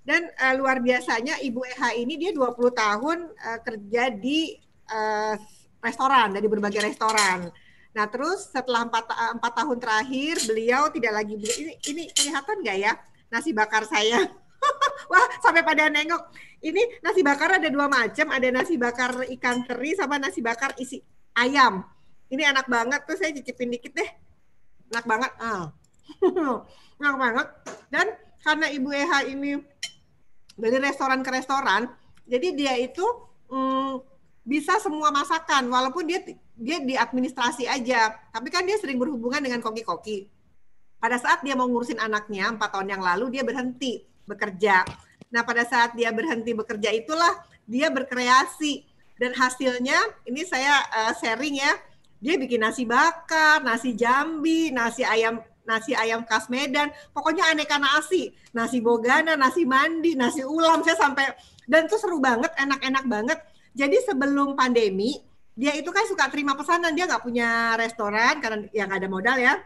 Dan luar biasanya Ibu Eha ini dia 20 tahun kerja di restoran, dari berbagai restoran. Nah terus setelah 4 tahun terakhir beliau tidak lagi, ini kelihatan nggak ya nasi bakar saya? Wah sampai pada nengok. Ini nasi bakar ada 2 macam, ada nasi bakar ikan teri sama nasi bakar isi ayam. Ini enak banget tuh, saya cicipin dikit deh. Enak banget. Enak banget. Dan karena Ibu Eha ini dari restoran ke restoran, jadi dia itu bisa semua masakan, walaupun dia di administrasi aja, tapi kan dia sering berhubungan dengan koki-koki. Pada saat dia mau ngurusin anaknya 4 tahun yang lalu, dia berhenti bekerja. Nah pada saat dia berhenti bekerja itulah dia berkreasi, dan hasilnya ini saya sharing ya, dia bikin nasi bakar, nasi Jambi, nasi ayam khas Medan, pokoknya aneka nasi bogana, nasi mandi, nasi ulam, saya sampai, dan itu seru banget, enak-enak banget. Jadi sebelum pandemi, dia itu kan suka terima pesanan, dia nggak punya restoran karena ya nggak ada modal ya.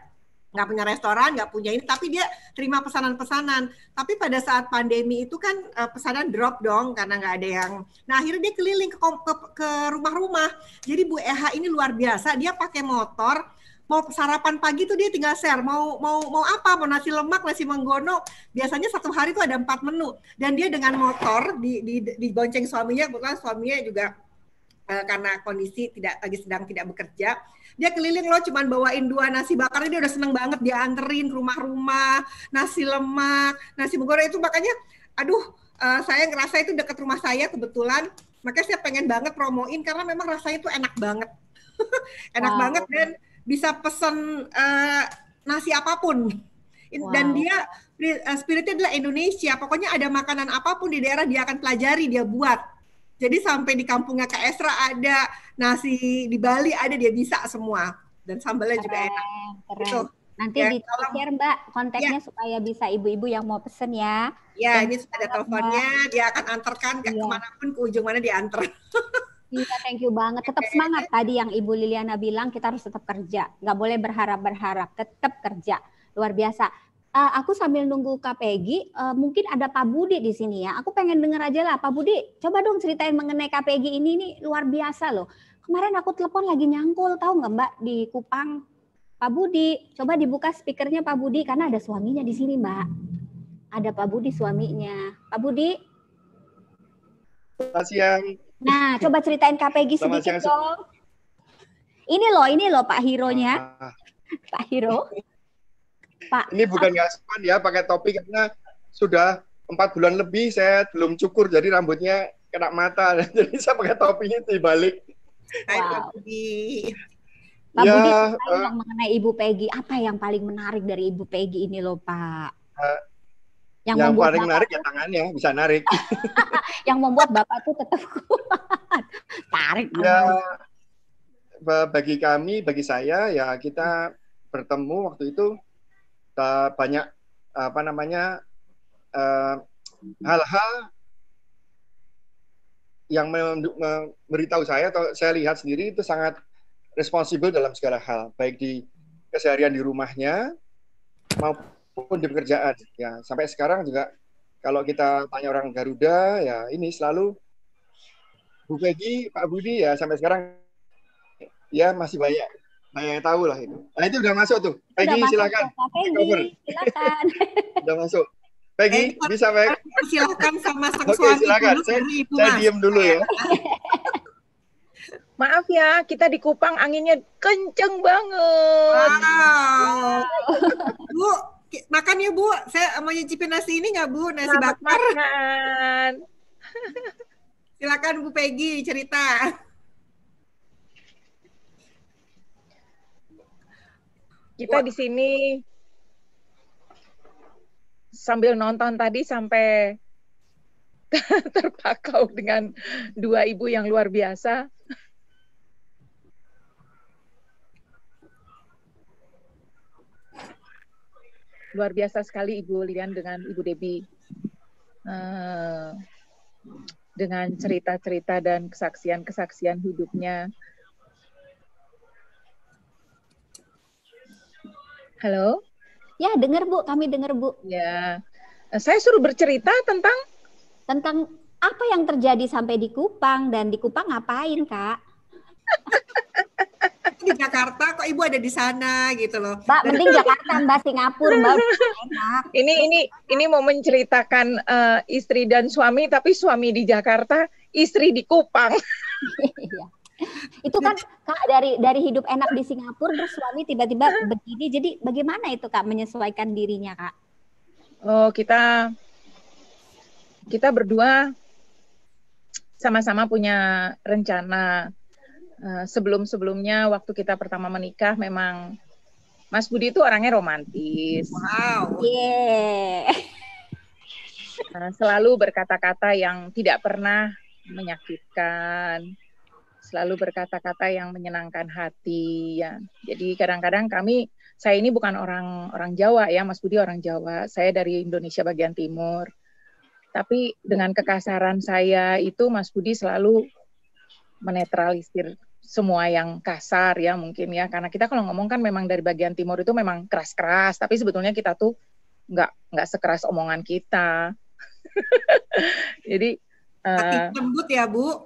nggak punya restoran, nggak punya ini, tapi dia terima pesanan-pesanan. Tapi pada saat pandemi itu kan pesanan drop dong, karena nggak ada yang. Nah akhirnya dia keliling ke rumah-rumah. Jadi Bu Eha ini luar biasa, dia pakai motor, mau sarapan pagi tuh dia tinggal share, mau apa, mau nasi lemak, nasi menggono. Biasanya satu hari tuh ada 4 menu. Dan dia dengan motor dibonceng suaminya, kebetulan suaminya juga karena kondisi sedang tidak bekerja, dia keliling loh, cuman bawain 2 nasi bakar, dia udah seneng banget, dia anterin ke rumah-rumah, nasi lemak, nasi menggoreng itu, makanya aduh saya ngerasa itu dekat rumah saya kebetulan, makanya saya pengen banget promoin karena memang rasanya itu enak banget. Enak banget, dan bisa pesen nasi apapun. Dan dia spiritnya adalah Indonesia, pokoknya ada makanan apapun di daerah dia akan pelajari, dia buat. Jadi sampai di kampungnya Kak Esra ada, nasi di Bali ada, dia bisa semua. Dan sambalnya juga enak. Gitu. Nanti ya, di-share Mbak kontaknya supaya bisa ibu-ibu yang mau pesen ya. Ya, ini sudah ada teleponnya, dia akan antarkan kemanapun, ke ujung mana dia antar. Iya, thank you banget. Tetap semangat tadi yang Ibu Liliana bilang, kita harus tetap kerja. Nggak boleh berharap-berharap, tetap kerja. Luar biasa. Aku sambil nunggu Kak Peggy, mungkin ada Pak Budi di sini ya. Aku pengen dengar aja lah, Pak Budi. Coba dong ceritain mengenai Kak Peggy ini luar biasa loh. Kemarin aku telepon lagi nyangkul, tahu nggak Mbak, di Kupang. Pak Budi, coba dibuka speakernya Pak Budi, karena ada suaminya di sini Mbak. Ada Pak Budi suaminya. Pak Budi. Selamat siang. Nah, coba ceritain Kak Peggy sedikit dong. Ini loh Pak Hero-nya. Pak Hero. Pak. Ini bukan nggak sopan ya pakai topi, karena sudah 4 bulan lebih saya belum cukur, jadi rambutnya kena mata, jadi saya pakai topinya dibalik. Wow. Pak Budi, yang mengenai Ibu Peggy, apa yang paling menarik dari Ibu Peggy ini loh Pak? Yang paling menarik ya tangannya bisa narik. Yang membuat Bapak tuh tetap kuat. Tarik. Ya, bagi saya ya kita bertemu waktu itu banyak hal-hal yang memberitahu saya, atau saya lihat sendiri itu sangat responsibel dalam segala hal, baik di keseharian di rumahnya maupun di pekerjaan. Ya, sampai sekarang juga kalau kita tanya orang Garuda, ya ini selalu Bu Peggy, Pak Budi, ya sampai sekarang ya masih banyak yang tahu lah itu. Nah itu udah masuk tuh. Peggy silakan. Peggy silakan. Udah masuk. Peggy bisa Meg. Silakan sama sang suami. Silakan. Saya diem dulu ya. Maaf ya, kita di Kupang anginnya kenceng banget. Wow. Bu, makan ya Bu. Saya mau nyicipin nasi ini nggak Bu? Nasi bakar. Makan. Silakan Bu Peggy cerita. Kita di sini sambil nonton tadi sampai terpakau dengan 2 ibu yang luar biasa. Luar biasa sekali Ibu Lilian dengan Ibu Debbie. Dengan cerita-cerita dan kesaksian-kesaksian hidupnya. Halo? Ya, dengar Bu, kami dengar Bu. Ya, saya suruh bercerita tentang apa yang terjadi sampai di Kupang, dan di Kupang ngapain Kak? Di Jakarta, kok Ibu ada di sana gitu loh. Mbak, mending Jakarta, Mbak, Singapura, Mbak. Enak. Ini mau menceritakan istri dan suami, tapi suami di Jakarta, istri di Kupang. Iya. Itu kan Kak dari hidup enak di Singapura terus suami tiba-tiba begini, jadi bagaimana itu Kak menyesuaikan dirinya Kak? Oh, kita berdua sama-sama punya rencana. Sebelumnya waktu kita pertama menikah memang Mas Budi itu orangnya romantis. Wow. Yeah. Selalu berkata-kata yang tidak pernah menyakitkan. Selalu berkata-kata yang menyenangkan hati ya. Jadi kadang-kadang saya ini bukan orang Jawa ya, Mas Budi orang Jawa. Saya dari Indonesia bagian timur. Tapi dengan kekasaran saya itu Mas Budi selalu menetralisir semua yang kasar ya mungkin ya, karena kita kalau ngomong kan memang dari bagian timur itu memang keras-keras, tapi sebetulnya kita tuh nggak sekeras omongan kita. Jadi Hati lembut ya, Bu.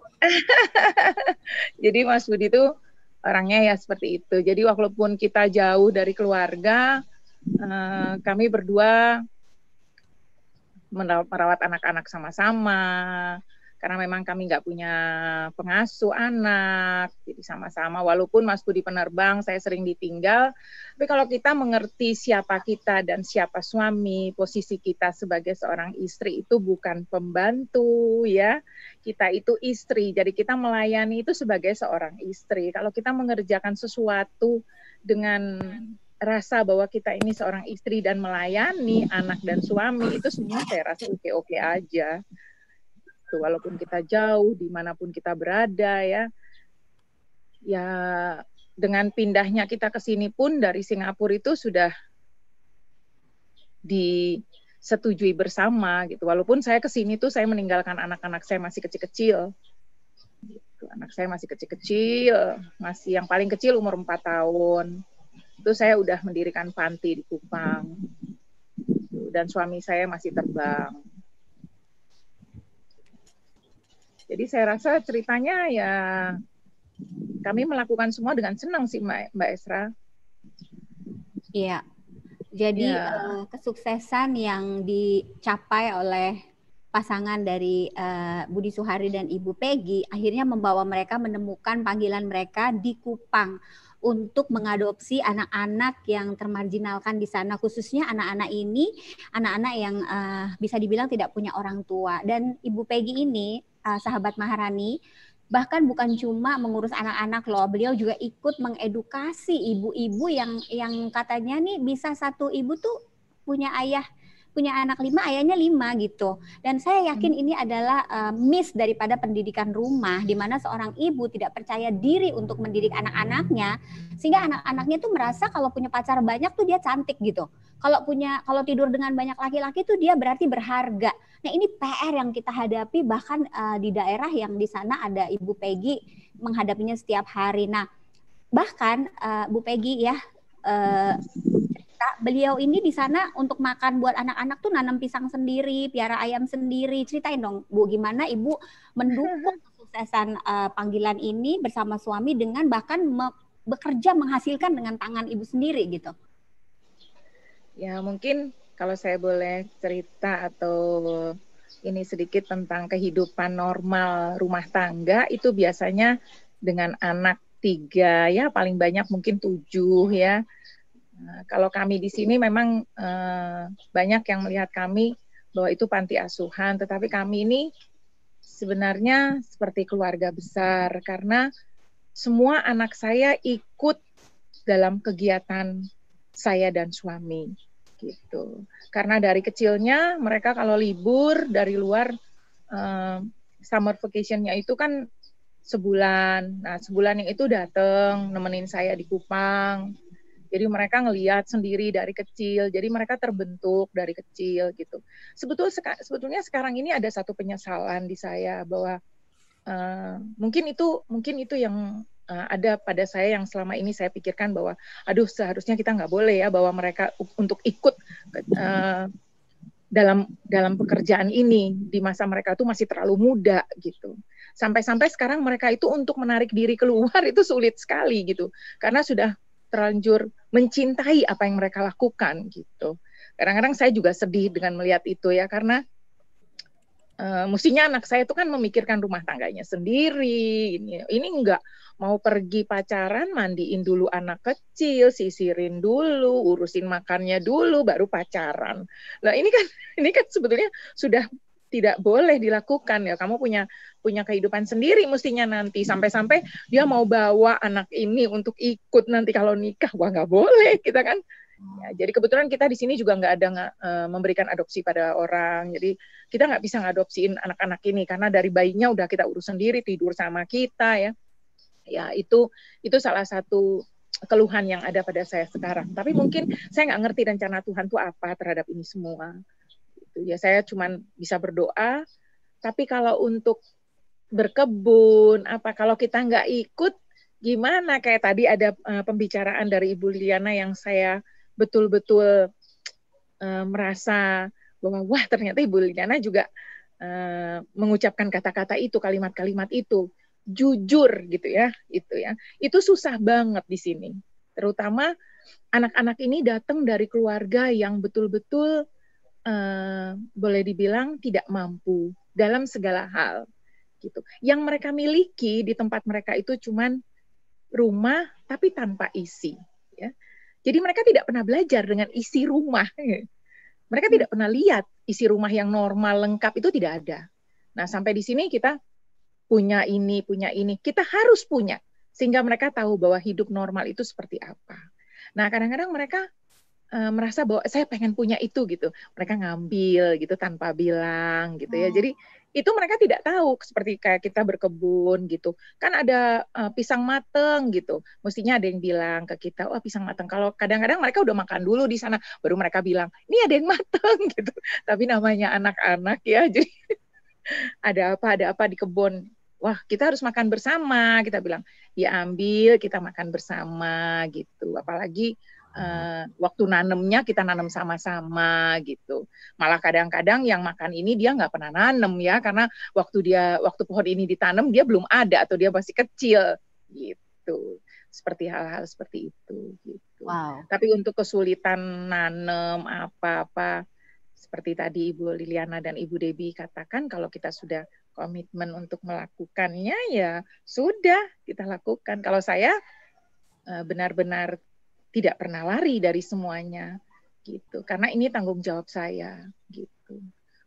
jadi Mas Budi itu orangnya ya seperti itu. Jadi walaupun kita jauh dari keluarga, kami berdua merawat anak-anak sama-sama, karena memang kami nggak punya pengasuh anak, jadi sama-sama. Walaupun Mas Budi penerbang, saya sering ditinggal, tapi kalau kita mengerti siapa kita dan siapa suami, posisi kita sebagai seorang istri itu bukan pembantu, ya. Kita itu istri, jadi kita melayani itu sebagai seorang istri. Kalau kita mengerjakan sesuatu dengan rasa bahwa kita ini seorang istri dan melayani anak dan suami, itu semua saya rasa oke-oke aja. Tuh, walaupun kita jauh, dimanapun kita berada ya, ya dengan pindahnya kita ke sini pun dari Singapura itu sudah disetujui bersama gitu. Walaupun saya ke sini tuh saya meninggalkan anak-anak saya masih kecil-kecil. Gitu. Anak saya masih kecil-kecil, masih yang paling kecil umur 4 tahun. Itu saya udah mendirikan panti di Kupang. Dan suami saya masih terbang. Jadi saya rasa ceritanya ya kami melakukan semua dengan senang sih Mbak Esra. Iya. Jadi kesuksesan yang dicapai oleh pasangan dari Budi Suhari dan Ibu Peggy akhirnya membawa mereka menemukan panggilan mereka di Kupang untuk mengadopsi anak-anak yang termarginalkan di sana, khususnya anak-anak ini, anak-anak yang bisa dibilang tidak punya orang tua. Dan Ibu Peggy ini, sahabat Maharani, bahkan bukan cuma mengurus anak-anak loh, beliau juga ikut mengedukasi ibu-ibu yang katanya nih bisa satu ibu tuh punya anak 5, ayahnya 5 gitu. Dan saya yakin ini adalah miss daripada pendidikan rumah, di mana seorang ibu tidak percaya diri untuk mendidik anak-anaknya, sehingga anak-anaknya tuh merasa kalau punya pacar banyak tuh dia cantik gitu. Kalau tidur dengan banyak laki-laki tuh dia berarti berharga. Nah, ini PR yang kita hadapi bahkan di daerah yang di sana ada Ibu Peggy menghadapinya setiap hari. Nah, bahkan Bu Peggy ya, beliau ini di sana untuk makan buat anak-anak tuh nanam pisang sendiri, piara ayam sendiri. Ceritain dong, Bu, gimana Ibu mendukung kesuksesan panggilan ini bersama suami dengan bahkan bekerja menghasilkan dengan tangan Ibu sendiri gitu. Ya, mungkin kalau saya boleh cerita atau ini sedikit tentang kehidupan normal rumah tangga, itu biasanya dengan anak 3 ya, paling banyak mungkin 7 ya. Nah, kalau kami di sini memang banyak yang melihat kami bahwa itu panti asuhan, tetapi kami ini sebenarnya seperti keluarga besar karena semua anak saya ikut dalam kegiatan saya dan suami gitu. Karena dari kecilnya mereka kalau libur dari luar summer vacation-nya itu kan sebulan. Nah, sebulan yang itu datang nemenin saya di Kupang. Jadi mereka ngelihat sendiri dari kecil, jadi mereka terbentuk dari kecil gitu. Sebetulnya sekarang ini ada satu penyesalan di saya bahwa mungkin itu yang ada pada saya yang selama ini saya pikirkan bahwa, aduh seharusnya kita nggak boleh ya bahwa mereka untuk ikut dalam pekerjaan ini di masa mereka tuh masih terlalu muda gitu. Sampai-sampai sekarang mereka itu untuk menarik diri keluar itu sulit sekali gitu, karena sudah terlanjur mencintai apa yang mereka lakukan gitu. Kadang-kadang saya juga sedih dengan melihat itu ya, karena mestinya anak saya itu kan memikirkan rumah tangganya sendiri. Ini enggak mau pergi pacaran, mandiin dulu anak kecil, sisirin dulu, urusin makannya dulu, baru pacaran. Nah ini kan sebetulnya sudah tidak boleh dilakukan ya. Kamu punya kehidupan sendiri mestinya nanti. Sampai-sampai dia mau bawa anak ini untuk ikut nanti kalau nikah, wah nggak boleh kita kan. Ya, jadi kebetulan kita di sini juga nggak ada memberikan adopsi pada orang. Jadi kita nggak bisa ngadopsiin anak-anak ini karena dari bayinya udah kita urus sendiri, tidur sama kita ya. Ya itu salah satu keluhan yang ada pada saya sekarang. Tapi mungkin saya nggak ngerti rencana Tuhan itu apa terhadap ini semua. Ya saya cuman bisa berdoa, tapi kalau untuk berkebun kalau kita nggak ikut gimana, kayak tadi ada pembicaraan dari Ibu Liliana yang saya betul-betul merasa bahwa wah ternyata Ibu Liliana juga mengucapkan kata-kata itu, kalimat-kalimat itu, jujur gitu ya, itu susah banget di sini. Terutama anak-anak ini datang dari keluarga yang betul-betul boleh dibilang tidak mampu dalam segala hal. Gitu. Yang mereka miliki di tempat mereka itu cuman rumah tapi tanpa isi. Ya. Jadi mereka tidak pernah belajar dengan isi rumah. Mereka tidak pernah lihat isi rumah yang normal, lengkap, itu tidak ada. Nah, sampai di sini kita punya ini. Kita harus punya. Sehingga mereka tahu bahwa hidup normal itu seperti apa. Nah, kadang-kadang mereka merasa bahwa saya pengen punya itu gitu. Mereka ngambil gitu tanpa bilang gitu ya. Jadi itu mereka tidak tahu, seperti kayak kita berkebun gitu. Kan ada pisang mateng gitu. Mestinya ada yang bilang ke kita, "Oh, pisang mateng." Kalau kadang-kadang mereka udah makan dulu di sana, baru mereka bilang, "Ini ada yang mateng." gitu. Tapi namanya anak-anak ya, jadi ada apa di kebun. Wah, kita harus makan bersama, kita bilang. Ya ambil, kita makan bersama gitu. Apalagi waktu nanemnya kita nanam sama-sama gitu. Malah kadang-kadang yang makan ini dia nggak pernah nanem ya, karena waktu pohon ini ditanam dia belum ada atau dia masih kecil gitu. Seperti hal-hal seperti itu gitu. Wow. Tapi untuk kesulitan nanem apa-apa seperti tadi Ibu Liliana dan Ibu Debbie katakan, kalau kita sudah komitmen untuk melakukannya ya sudah kita lakukan. Kalau saya benar-benar tidak pernah lari dari semuanya gitu, karena ini tanggung jawab saya gitu,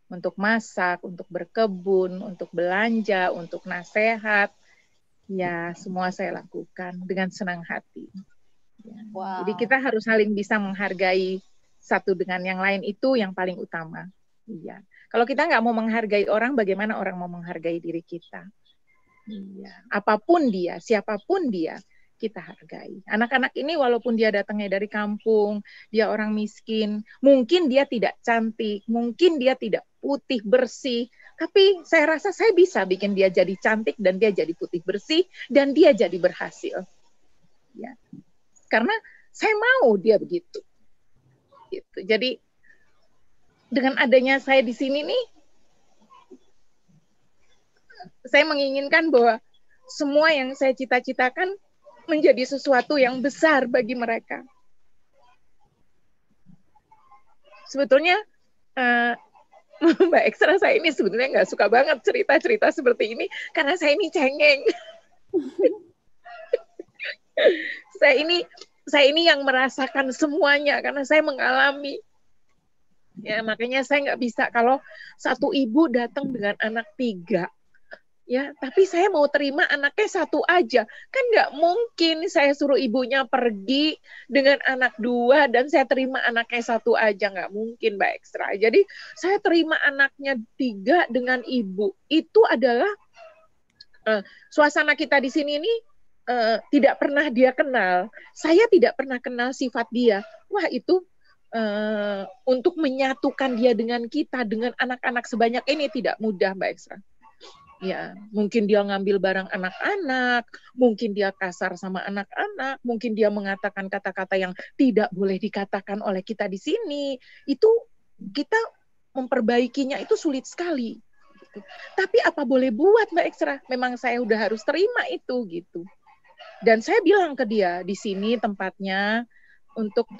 untuk masak, untuk berkebun, untuk belanja, untuk nasihat, ya semua saya lakukan dengan senang hati ya. Wow. Jadi kita harus saling bisa menghargai satu dengan yang lain, itu yang paling utama. Iya. Kalau kita nggak mau menghargai orang, bagaimana orang mau menghargai diri kita? Iya. Apapun dia, siapapun dia, kita hargai. Anak-anak ini walaupun dia datangnya dari kampung, dia orang miskin, mungkin dia tidak cantik, mungkin dia tidak putih bersih, tapi saya rasa saya bisa bikin dia jadi cantik dan dia jadi putih bersih dan dia jadi berhasil. Ya. Karena saya mau dia begitu. Gitu. Jadi dengan adanya saya di sini nih, saya menginginkan bahwa semua yang saya cita-citakan menjadi sesuatu yang besar bagi mereka. Sebetulnya Mbak Ekstra, saya ini sebetulnya nggak suka banget cerita-cerita seperti ini karena saya ini cengeng. saya ini yang merasakan semuanya karena saya mengalami. Ya makanya saya nggak bisa kalau satu ibu datang dengan anak 3. Ya, tapi saya mau terima anaknya 1 aja. Kan nggak mungkin saya suruh ibunya pergi dengan anak 2 dan saya terima anaknya 1 aja. Nggak mungkin, Mbak Ekstra. Jadi saya terima anaknya 3 dengan ibu. Itu adalah suasana kita di sini ini tidak pernah dia kenal. Saya tidak pernah kenal sifat dia. Wah, itu untuk menyatukan dia dengan kita, dengan anak-anak sebanyak ini tidak mudah, Mbak Ekstra. Ya, mungkin dia ngambil barang anak-anak, mungkin dia kasar sama anak-anak, mungkin dia mengatakan kata-kata yang tidak boleh dikatakan oleh kita di sini. Itu kita memperbaikinya itu sulit sekali. Gitu. Tapi apa boleh buat, Mbak Ekstra? Memang saya udah harus terima itu gitu. Dan saya bilang ke dia, di sini tempatnya untuk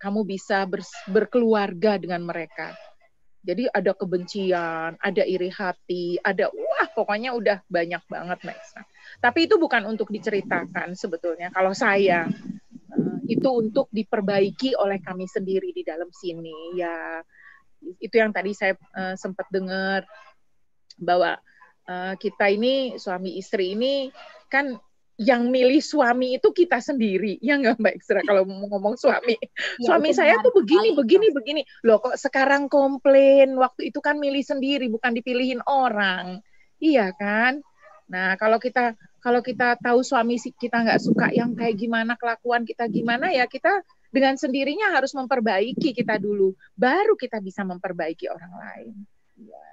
kamu bisa berkeluarga dengan mereka. Jadi ada kebencian, ada iri hati, ada pokoknya udah banyak banget, Mbak Ekstra. Tapi itu bukan untuk diceritakan sebetulnya. Kalau saya itu untuk diperbaiki oleh kami sendiri di dalam sini. Ya itu yang tadi saya sempat dengar bahwa kita ini suami istri ini kan yang milih suami itu kita sendiri, ya nggak Mbak Ekstra kalau mau ngomong suami. Ya, suami saya tuh begini. Loh kok sekarang komplain, waktu itu kan milih sendiri, bukan dipilihin orang. Iya kan? Nah kalau kita tahu suami kita nggak suka yang kayak gimana, kelakuan kita gimana, ya kita dengan sendirinya harus memperbaiki kita dulu, baru kita bisa memperbaiki orang lain. Ya.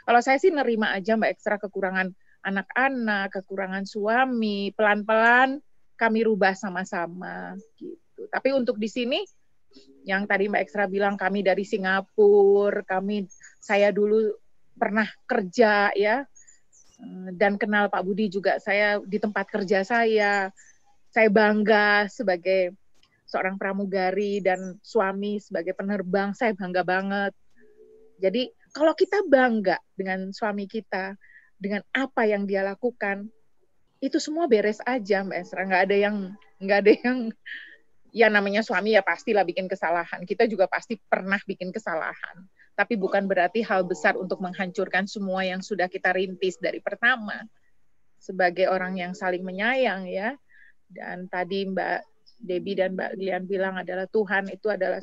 Kalau saya sih nerima aja Mbak Ekstra kekurangan anak-anak, kekurangan suami, pelan-pelan kami rubah sama-sama gitu. Tapi untuk di sini yang tadi Mbak Ekstra bilang kami dari Singapura, saya dulu pernah kerja ya, dan kenal Pak Budi juga saya di tempat kerja saya bangga sebagai seorang pramugari dan suami sebagai penerbang, saya bangga banget. Jadi kalau kita bangga dengan suami kita, dengan apa yang dia lakukan, itu semua beres aja Mbak Esra, nggak ada yang ya namanya suami ya pastilah bikin kesalahan. Kita juga pasti pernah bikin kesalahan. Tapi bukan berarti hal besar untuk menghancurkan semua yang sudah kita rintis dari pertama. Sebagai orang yang saling menyayang ya. Dan tadi Mbak Debbie dan Mbak Lilian bilang adalah Tuhan itu adalah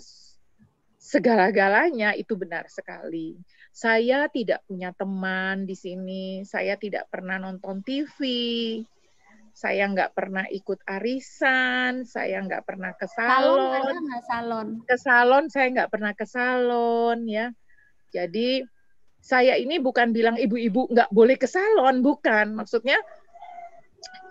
segala-galanya, itu benar sekali. Saya tidak punya teman di sini, saya tidak pernah nonton TV, saya nggak pernah ikut arisan, saya nggak pernah ke salon. Salon ada nggak salon? Ke salon saya nggak pernah ke salon ya. Jadi saya ini bukan bilang ibu-ibu nggak boleh ke salon, bukan. Maksudnya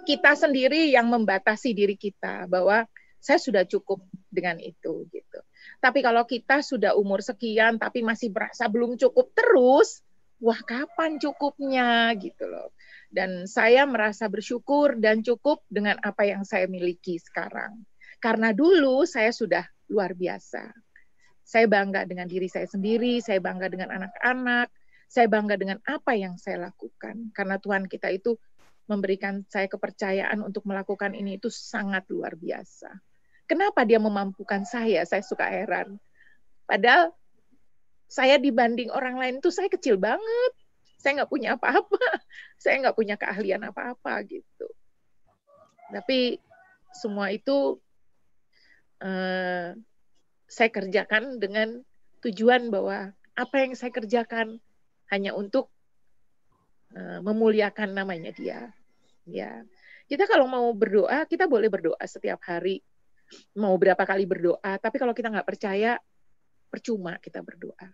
kita sendiri yang membatasi diri kita bahwa saya sudah cukup dengan itu gitu. Tapi kalau kita sudah umur sekian tapi masih merasa belum cukup terus, wah kapan cukupnya gitu loh. Dan saya merasa bersyukur dan cukup dengan apa yang saya miliki sekarang. Karena dulu saya sudah luar biasa. Saya bangga dengan diri saya sendiri, saya bangga dengan anak-anak, saya bangga dengan apa yang saya lakukan. Karena Tuhan kita itu memberikan saya kepercayaan untuk melakukan ini itu sangat luar biasa. Kenapa dia memampukan saya suka heran. Padahal saya dibanding orang lain itu saya kecil banget. Saya nggak punya apa-apa. Saya nggak punya keahlian apa-apa gitu. Tapi semua itu saya kerjakan dengan tujuan bahwa apa yang saya kerjakan hanya untuk memuliakan namanya dia. Ya, kita kalau mau berdoa, kita boleh berdoa setiap hari, mau berapa kali berdoa. Tapi kalau kita nggak percaya, percuma kita berdoa.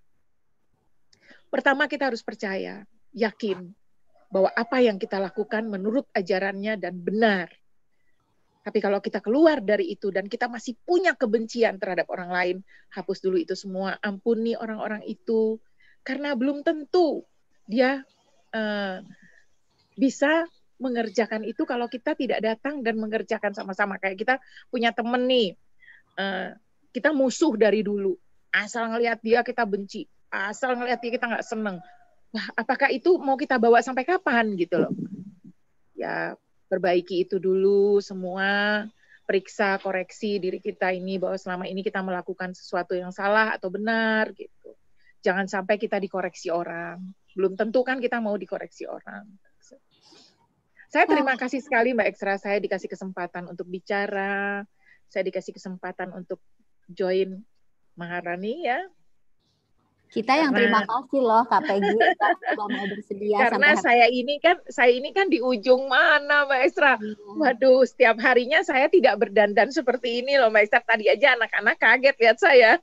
Pertama kita harus percaya, yakin bahwa apa yang kita lakukan menurut ajarannya dan benar. Tapi kalau kita keluar dari itu dan kita masih punya kebencian terhadap orang lain, hapus dulu itu semua, ampuni orang-orang itu, karena belum tentu dia bisa mengerjakan itu kalau kita tidak datang dan mengerjakan sama-sama. Kayak kita punya temen nih, kita musuh dari dulu, asal ngelihat dia kita benci, asal ngelihat dia kita nggak seneng. Wah, apakah itu mau kita bawa sampai kapan gitu loh? Ya, perbaiki itu dulu semua, periksa, koreksi diri kita ini bahwa selama ini kita melakukan sesuatu yang salah atau benar gitu. Jangan sampai kita dikoreksi orang. Belum tentu kan kita mau dikoreksi orang. Saya terima kasih sekali Mbak Ekstra, saya dikasih kesempatan untuk bicara, saya dikasih kesempatan untuk join Maharani ya. Kita yang terima kasih loh Kak Peggy sudah mau bersedia. Karena saya ini kan di ujung mana Mbak Ekstra. Waduh, setiap harinya saya tidak berdandan seperti ini loh Mbak Ekstra. Tadi aja anak-anak kaget lihat saya.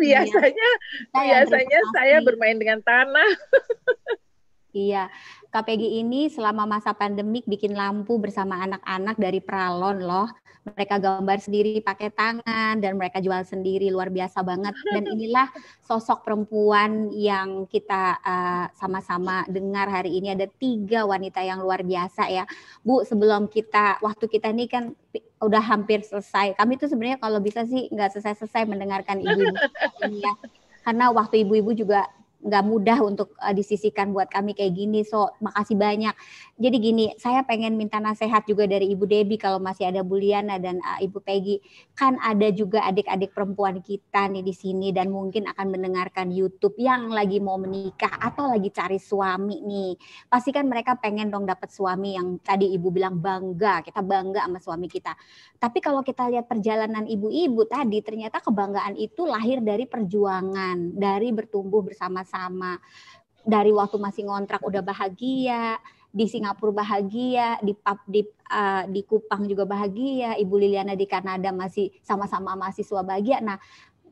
biasanya saya bermain dengan tanah. Iya, KPG ini selama masa pandemik bikin lampu bersama anak-anak dari Pralon loh. Mereka gambar sendiri pakai tangan dan mereka jual sendiri, luar biasa banget. Dan inilah sosok perempuan yang kita sama-sama dengar hari ini. Ada 3 wanita yang luar biasa ya. Bu, sebelum waktu kita ini kan udah hampir selesai. Kami tuh sebenarnya kalau bisa sih nggak selesai-selesai mendengarkan ibu-ibu ini ya. Karena waktu ibu-ibu juga nggak mudah untuk disisihkan buat kami kayak gini. So, makasih banyak. Jadi gini, saya pengen minta nasihat juga dari Ibu Debbie kalau masih ada Bu Liana dan Ibu Peggy. Kan ada juga adik-adik perempuan kita nih di sini dan mungkin akan mendengarkan YouTube yang lagi mau menikah atau lagi cari suami nih. Pasti kan mereka pengen dong dapat suami yang tadi Ibu bilang bangga. Kita bangga sama suami kita. Tapi kalau kita lihat perjalanan ibu-ibu tadi, ternyata kebanggaan itu lahir dari perjuangan, dari bertumbuh bersama-sama. Dari waktu masih ngontrak udah bahagia, di Singapura bahagia, di Kupang juga bahagia, Ibu Liliana di Kanada masih sama-sama mahasiswa bahagia. Nah,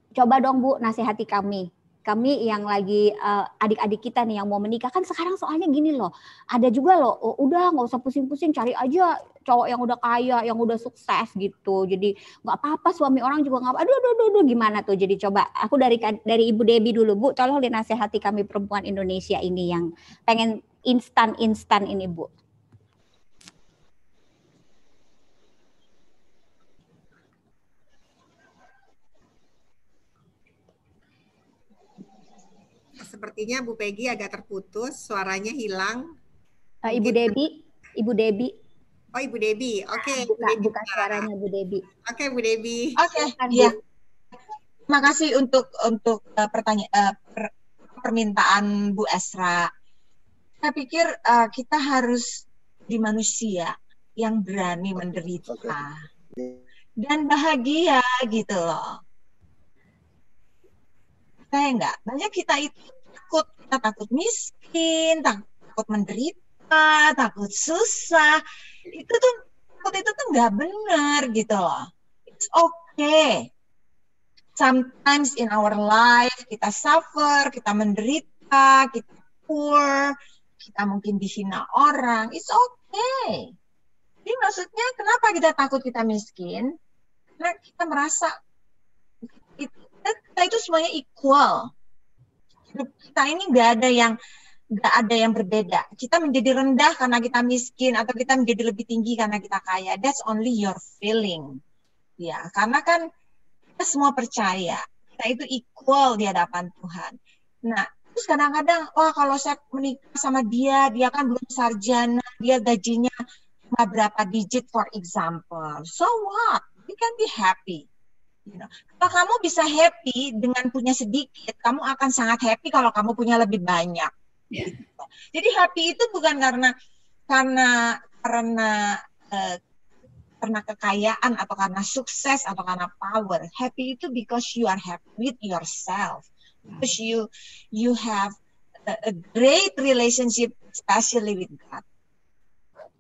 coba dong Bu nasihati kami. kami yang lagi adik-adik kita nih yang mau menikah kan sekarang soalnya gini loh, ada juga loh, udah nggak usah pusing-pusing, cari aja cowok yang udah kaya, yang udah sukses gitu. Jadi nggak apa-apa suami orang juga nggak apa. Aduh, gimana tuh? Jadi coba aku dari Ibu Debbie dulu, Bu, tolong dinasehati kami perempuan Indonesia ini yang pengen instan ini, Bu. Sepertinya Bu Peggy agak terputus, suaranya hilang. Ibu Debbie. Oh, Ibu Debbie. Oke. Buka suaranya Bu Debbie. Oke, Bu Debbie. Oke, iya. Terima kasih untuk permintaan Bu Esra. Saya pikir kita harus di manusia yang berani menderita dan bahagia gitu loh. Saya enggak. Banyak kita itu takut miskin, takut menderita, takut susah. Itu tuh nggak benar gitu loh. It's okay. Sometimes in our life kita suffer, kita menderita, kita poor, kita mungkin dihina orang. It's okay. Jadi maksudnya kenapa kita takut kita miskin? Karena kita merasa kita itu semuanya equal. Hidup kita ini nggak ada yang berbeda. Kita menjadi rendah karena kita miskin atau kita menjadi lebih tinggi karena kita kaya. That's only your feeling. Ya, karena kan kita semua percaya kita itu equal di hadapan Tuhan. Nah, terus kadang-kadang, kalau saya menikah sama dia kan belum sarjana, dia gajinya cuma berapa digit for example. So what? You can be happy. You know, kalau kamu bisa happy dengan punya sedikit, kamu akan sangat happy kalau kamu punya lebih banyak. Yeah. Gitu. Jadi happy itu bukan karena kekayaan atau karena sukses atau karena power. Happy itu because you are happy with yourself, because you have a great relationship, especially with God.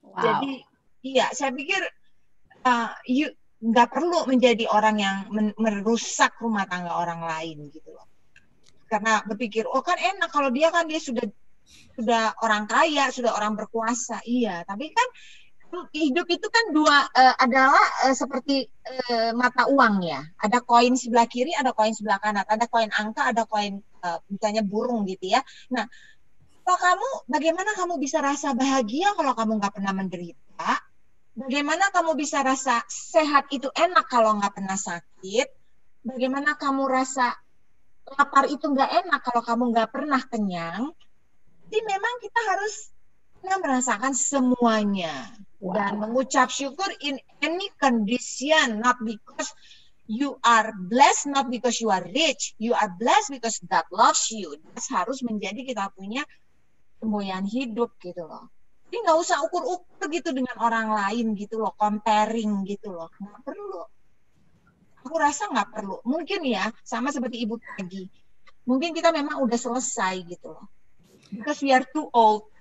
Wow. Jadi, iya, saya pikir nggak perlu menjadi orang yang merusak rumah tangga orang lain gitu loh. Karena berpikir, kan enak kalau dia sudah orang kaya, sudah orang berkuasa. Iya, tapi kan hidup itu kan adalah seperti mata uang ya. Ada koin sebelah kiri, ada koin sebelah kanan. Ada koin angka, ada koin misalnya burung gitu ya. Nah, bagaimana kamu bisa rasa bahagia kalau kamu nggak pernah menderita? Bagaimana kamu bisa rasa sehat itu enak kalau nggak pernah sakit? Bagaimana kamu rasa lapar itu nggak enak kalau kamu nggak pernah kenyang? Jadi memang kita harus merasakan semuanya. Wow. Dan mengucap syukur in any condition, not because you are blessed, not because you are rich. You are blessed because God loves you. Das harus menjadi kita punya semboyan hidup gitu loh. Jadi nggak usah ukur-ukur gitu dengan orang lain gitu loh, comparing gitu loh. Nggak perlu. Aku rasa nggak perlu. Mungkin ya, sama seperti Ibu Peggy. Mungkin kita memang udah selesai gitu loh. Because we are too old.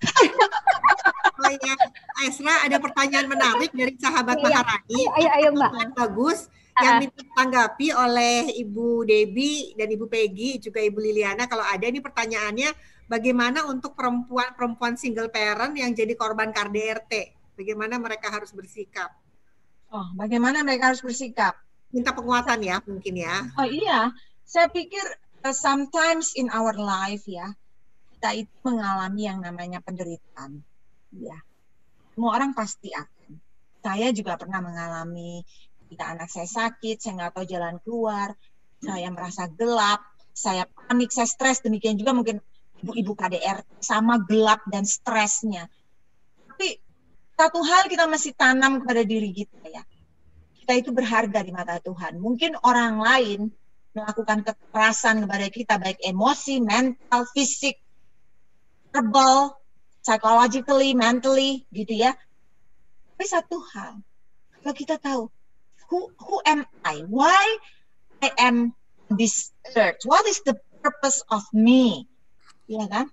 Oh ya, Esra, ada pertanyaan menarik dari sahabat Maharani. Ayo Mbak. Bagus. Yang ditanggapi oleh Ibu Debbie dan Ibu Peggy, juga Ibu Liliana. Kalau ada ini pertanyaannya, bagaimana untuk perempuan single parent yang jadi korban KDRT? Bagaimana mereka harus bersikap? Bagaimana mereka harus bersikap? Minta penguatan ya, mungkin ya. Oh iya, saya pikir sometimes in our life ya, kita itu mengalami yang namanya penderitaan. Ya, semua orang pasti akan. Saya juga pernah mengalami ketika anak saya sakit, saya nggak tahu jalan keluar, saya merasa gelap, saya panik, saya stres. Demikian juga mungkin ibu-ibu KDR sama gelap dan stresnya. Tapi satu hal kita mesti tanam kepada diri kita ya. Kita itu berharga di mata Tuhan. Mungkin orang lain melakukan kekerasan kepada kita, baik emosi, mental, fisik, verbal, psychologically, mentally, gitu ya. Tapi satu hal, kalau kita tahu, who am I? Why I am this earth? What is the purpose of me? Ya kan?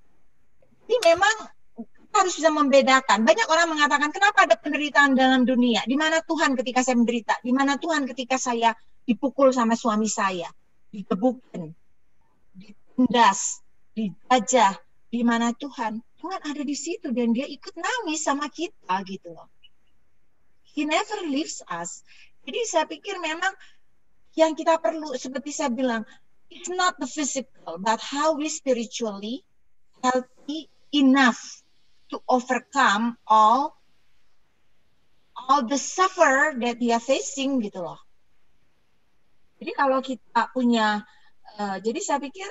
Jadi memang harus bisa membedakan. Banyak orang mengatakan, kenapa ada penderitaan dalam dunia? Di mana Tuhan ketika saya menderita? Di mana Tuhan ketika saya dipukul sama suami saya? Digebukin, ditindas, dijajah, di mana Tuhan ada di situ dan dia ikut nangis sama kita gitu loh. He never leaves us. Jadi saya pikir memang yang kita perlu, seperti saya bilang, it's not the physical, but how we spiritually healthy enough to overcome all the suffer that we are facing gitu loh. Jadi kalau kita punya, jadi saya pikir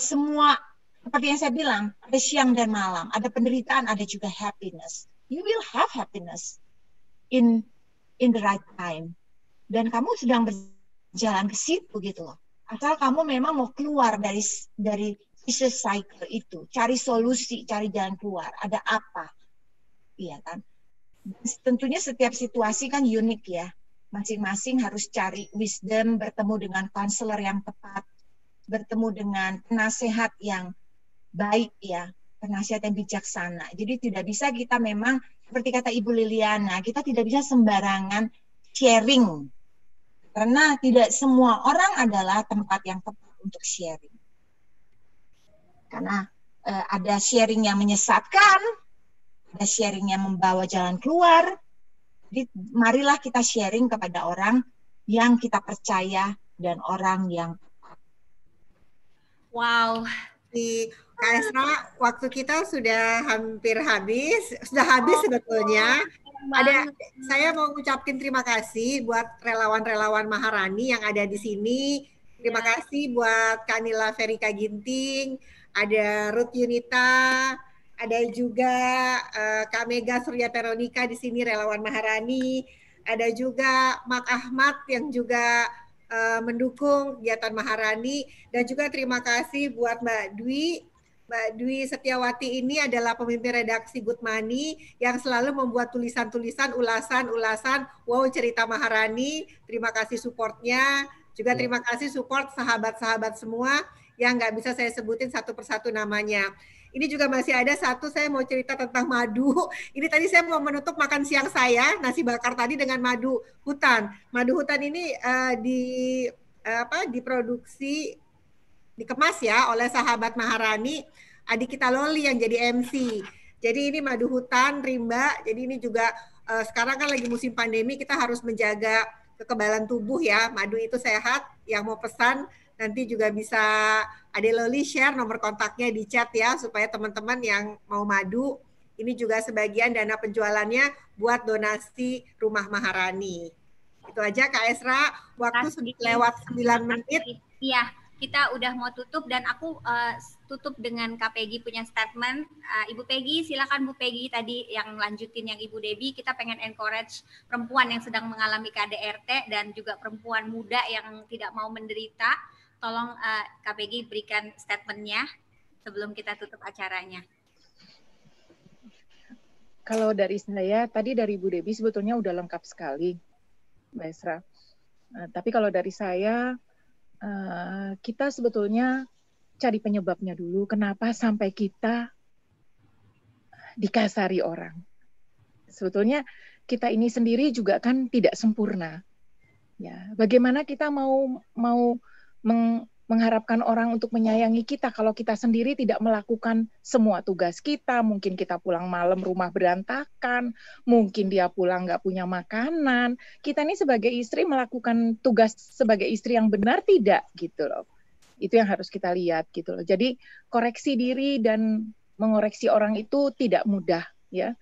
semua seperti yang saya bilang, ada siang dan malam, ada penderitaan, ada juga happiness. You will have happiness in the right time. Dan kamu sedang berjalan ke situ gitu loh. Asal kamu memang mau keluar dari vicious cycle itu, cari solusi, cari jalan keluar. Ada apa? Iya kan? Tentunya setiap situasi kan unik ya. Masing-masing harus cari wisdom, bertemu dengan konselor yang tepat, bertemu dengan penasehat yang baik ya, penasehat yang bijaksana. Jadi tidak bisa kita memang, seperti kata Ibu Liliana, kita tidak bisa sembarangan sharing. Karena tidak semua orang adalah tempat yang tepat untuk sharing. Karena ada sharing yang menyesatkan, ada sharing yang membawa jalan keluar. Jadi marilah kita sharing kepada orang yang kita percaya dan orang yang tepat. Wow. Di Kak Esra, waktu kita sudah hampir habis, sebetulnya. Saya mau ngucapin terima kasih buat relawan-relawan Maharani yang ada di sini. Terima kasih buat Kanila Verika Ginting, ada Ruth Yunita, ada juga Kak Mega Surya Veronika di sini relawan Maharani, ada juga Mak Ahmad yang juga mendukung kegiatan Maharani, dan juga terima kasih buat Mbak Dwi Setiawati ini adalah pemimpin redaksi Good Money yang selalu membuat tulisan-tulisan, ulasan-ulasan, wow cerita Maharani. Terima kasih supportnya, juga terima kasih support sahabat-sahabat semua yang nggak bisa saya sebutin satu persatu namanya. Ini juga masih ada satu, saya mau cerita tentang madu. Ini tadi saya mau menutup makan siang saya, nasi bakar tadi dengan madu hutan. Madu hutan ini diproduksi, dikemas ya oleh sahabat Maharani, adik kita Loli yang jadi MC. Jadi ini madu hutan, rimba. Jadi ini juga sekarang kan lagi musim pandemi, kita harus menjaga kekebalan tubuh ya. Madu itu sehat, yang mau pesan nanti juga bisa Ade Loli share nomor kontaknya di chat ya, supaya teman-teman yang mau madu, ini juga sebagian dana penjualannya buat donasi Rumah Maharani. Itu aja Kak Esra, waktu sudah lewat 9 menit. Iya, kita udah mau tutup dan aku tutup dengan Kak Peggy punya statement. Ibu Peggy, silakan Bu Peggy tadi yang lanjutin yang Ibu Debbie. Kita pengen encourage perempuan yang sedang mengalami KDRT dan juga perempuan muda yang tidak mau menderita. Tolong Kak Peggy berikan statementnya sebelum kita tutup acaranya. Kalau dari saya, tadi dari Bu Debbie sebetulnya udah lengkap sekali, Mbak Esra. Tapi kalau dari saya, kita sebetulnya cari penyebabnya dulu. Kenapa sampai kita dikasari orang? Sebetulnya kita ini sendiri juga kan tidak sempurna. Ya, bagaimana kita mau mengharapkan orang untuk menyayangi kita kalau kita sendiri tidak melakukan semua tugas kita? Mungkin kita pulang malam rumah berantakan, mungkin dia pulang nggak punya makanan. Kita ini sebagai istri melakukan tugas sebagai istri yang benar tidak gitu loh. Itu yang harus kita lihat gitu loh. Jadi koreksi diri dan mengoreksi orang itu tidak mudah ya.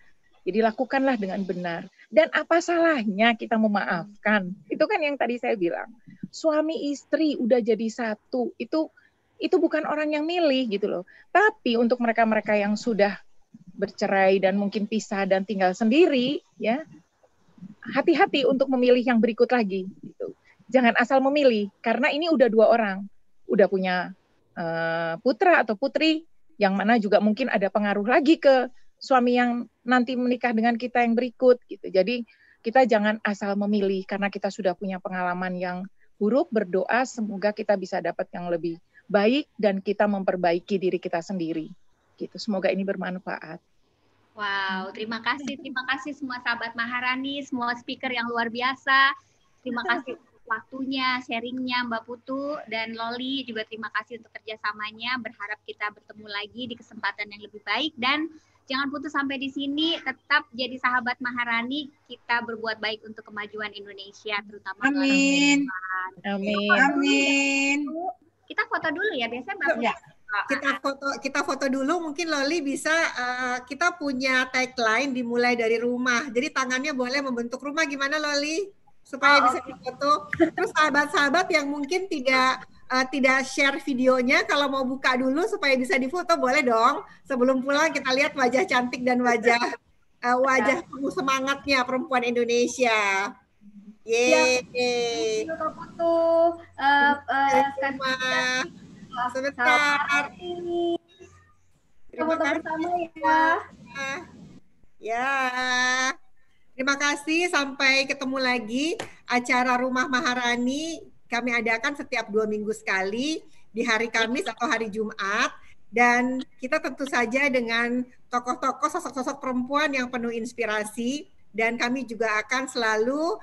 Jadi lakukanlah dengan benar. Dan apa salahnya kita memaafkan? Itu kan yang tadi saya bilang. Suami istri udah jadi satu, itu bukan orang yang milih gitu loh. Tapi untuk mereka-mereka yang sudah bercerai dan mungkin pisah dan tinggal sendiri, ya hati-hati untuk memilih yang berikut lagi. Gitu. Jangan asal memilih, karena ini udah 2 orang, udah punya putra atau putri, yang mana juga mungkin ada pengaruh lagi ke suami yang nanti menikah dengan kita yang berikut. Gitu. Jadi kita jangan asal memilih, karena kita sudah punya pengalaman yang buruk. Berdoa semoga kita bisa dapat yang lebih baik dan kita memperbaiki diri kita sendiri. Gitu. Semoga ini bermanfaat. Wow, terima kasih semua sahabat Maharani, semua speaker yang luar biasa. Terima kasih waktunya, sharingnya Mbak Putu dan Loli, juga terima kasih untuk kerjasamanya. Berharap kita bertemu lagi di kesempatan yang lebih baik, dan jangan putus sampai di sini, tetap jadi sahabat Maharani, kita berbuat baik untuk kemajuan Indonesia, terutama Amin. Amin. Amin. Kita foto dulu ya, biasanya Mbak Putu. Ya. Kita foto dulu, mungkin Loli bisa, kita punya tagline dimulai dari rumah, jadi tangannya boleh membentuk rumah, gimana Loli? Supaya bisa difoto. Terus sahabat-sahabat yang mungkin tidak share videonya, kalau mau buka dulu supaya bisa difoto, boleh dong. Sebelum pulang kita lihat wajah cantik dan wajah penuh semangatnya perempuan Indonesia. Yeay. Kak Putu. Sebentar. Terima kasih bersama ya. Ya. Terima kasih, sampai ketemu lagi. Acara Rumah Maharani kami adakan setiap 2 minggu sekali di hari Kamis atau hari Jumat, dan kita tentu saja dengan tokoh-tokoh, sosok-sosok perempuan yang penuh inspirasi, dan kami juga akan selalu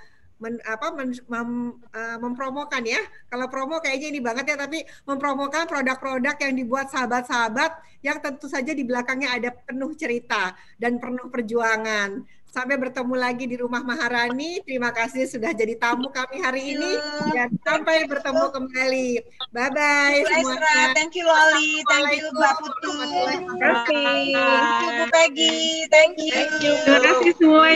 mempromokan ya. Kalau promo kayaknya ini banget ya, tapi mempromokan produk-produk yang dibuat sahabat-sahabat yang tentu saja di belakangnya ada penuh cerita dan penuh perjuangan. Sampai bertemu lagi di Rumah Maharani. Terima kasih sudah jadi tamu kami hari ini, dan sampai bertemu kembali. Bye-bye semuanya. Thank you Loli, thank you Mbak Putu. Terima kasih. Thank you Bu Peggy, thank you. Terima kasih semua.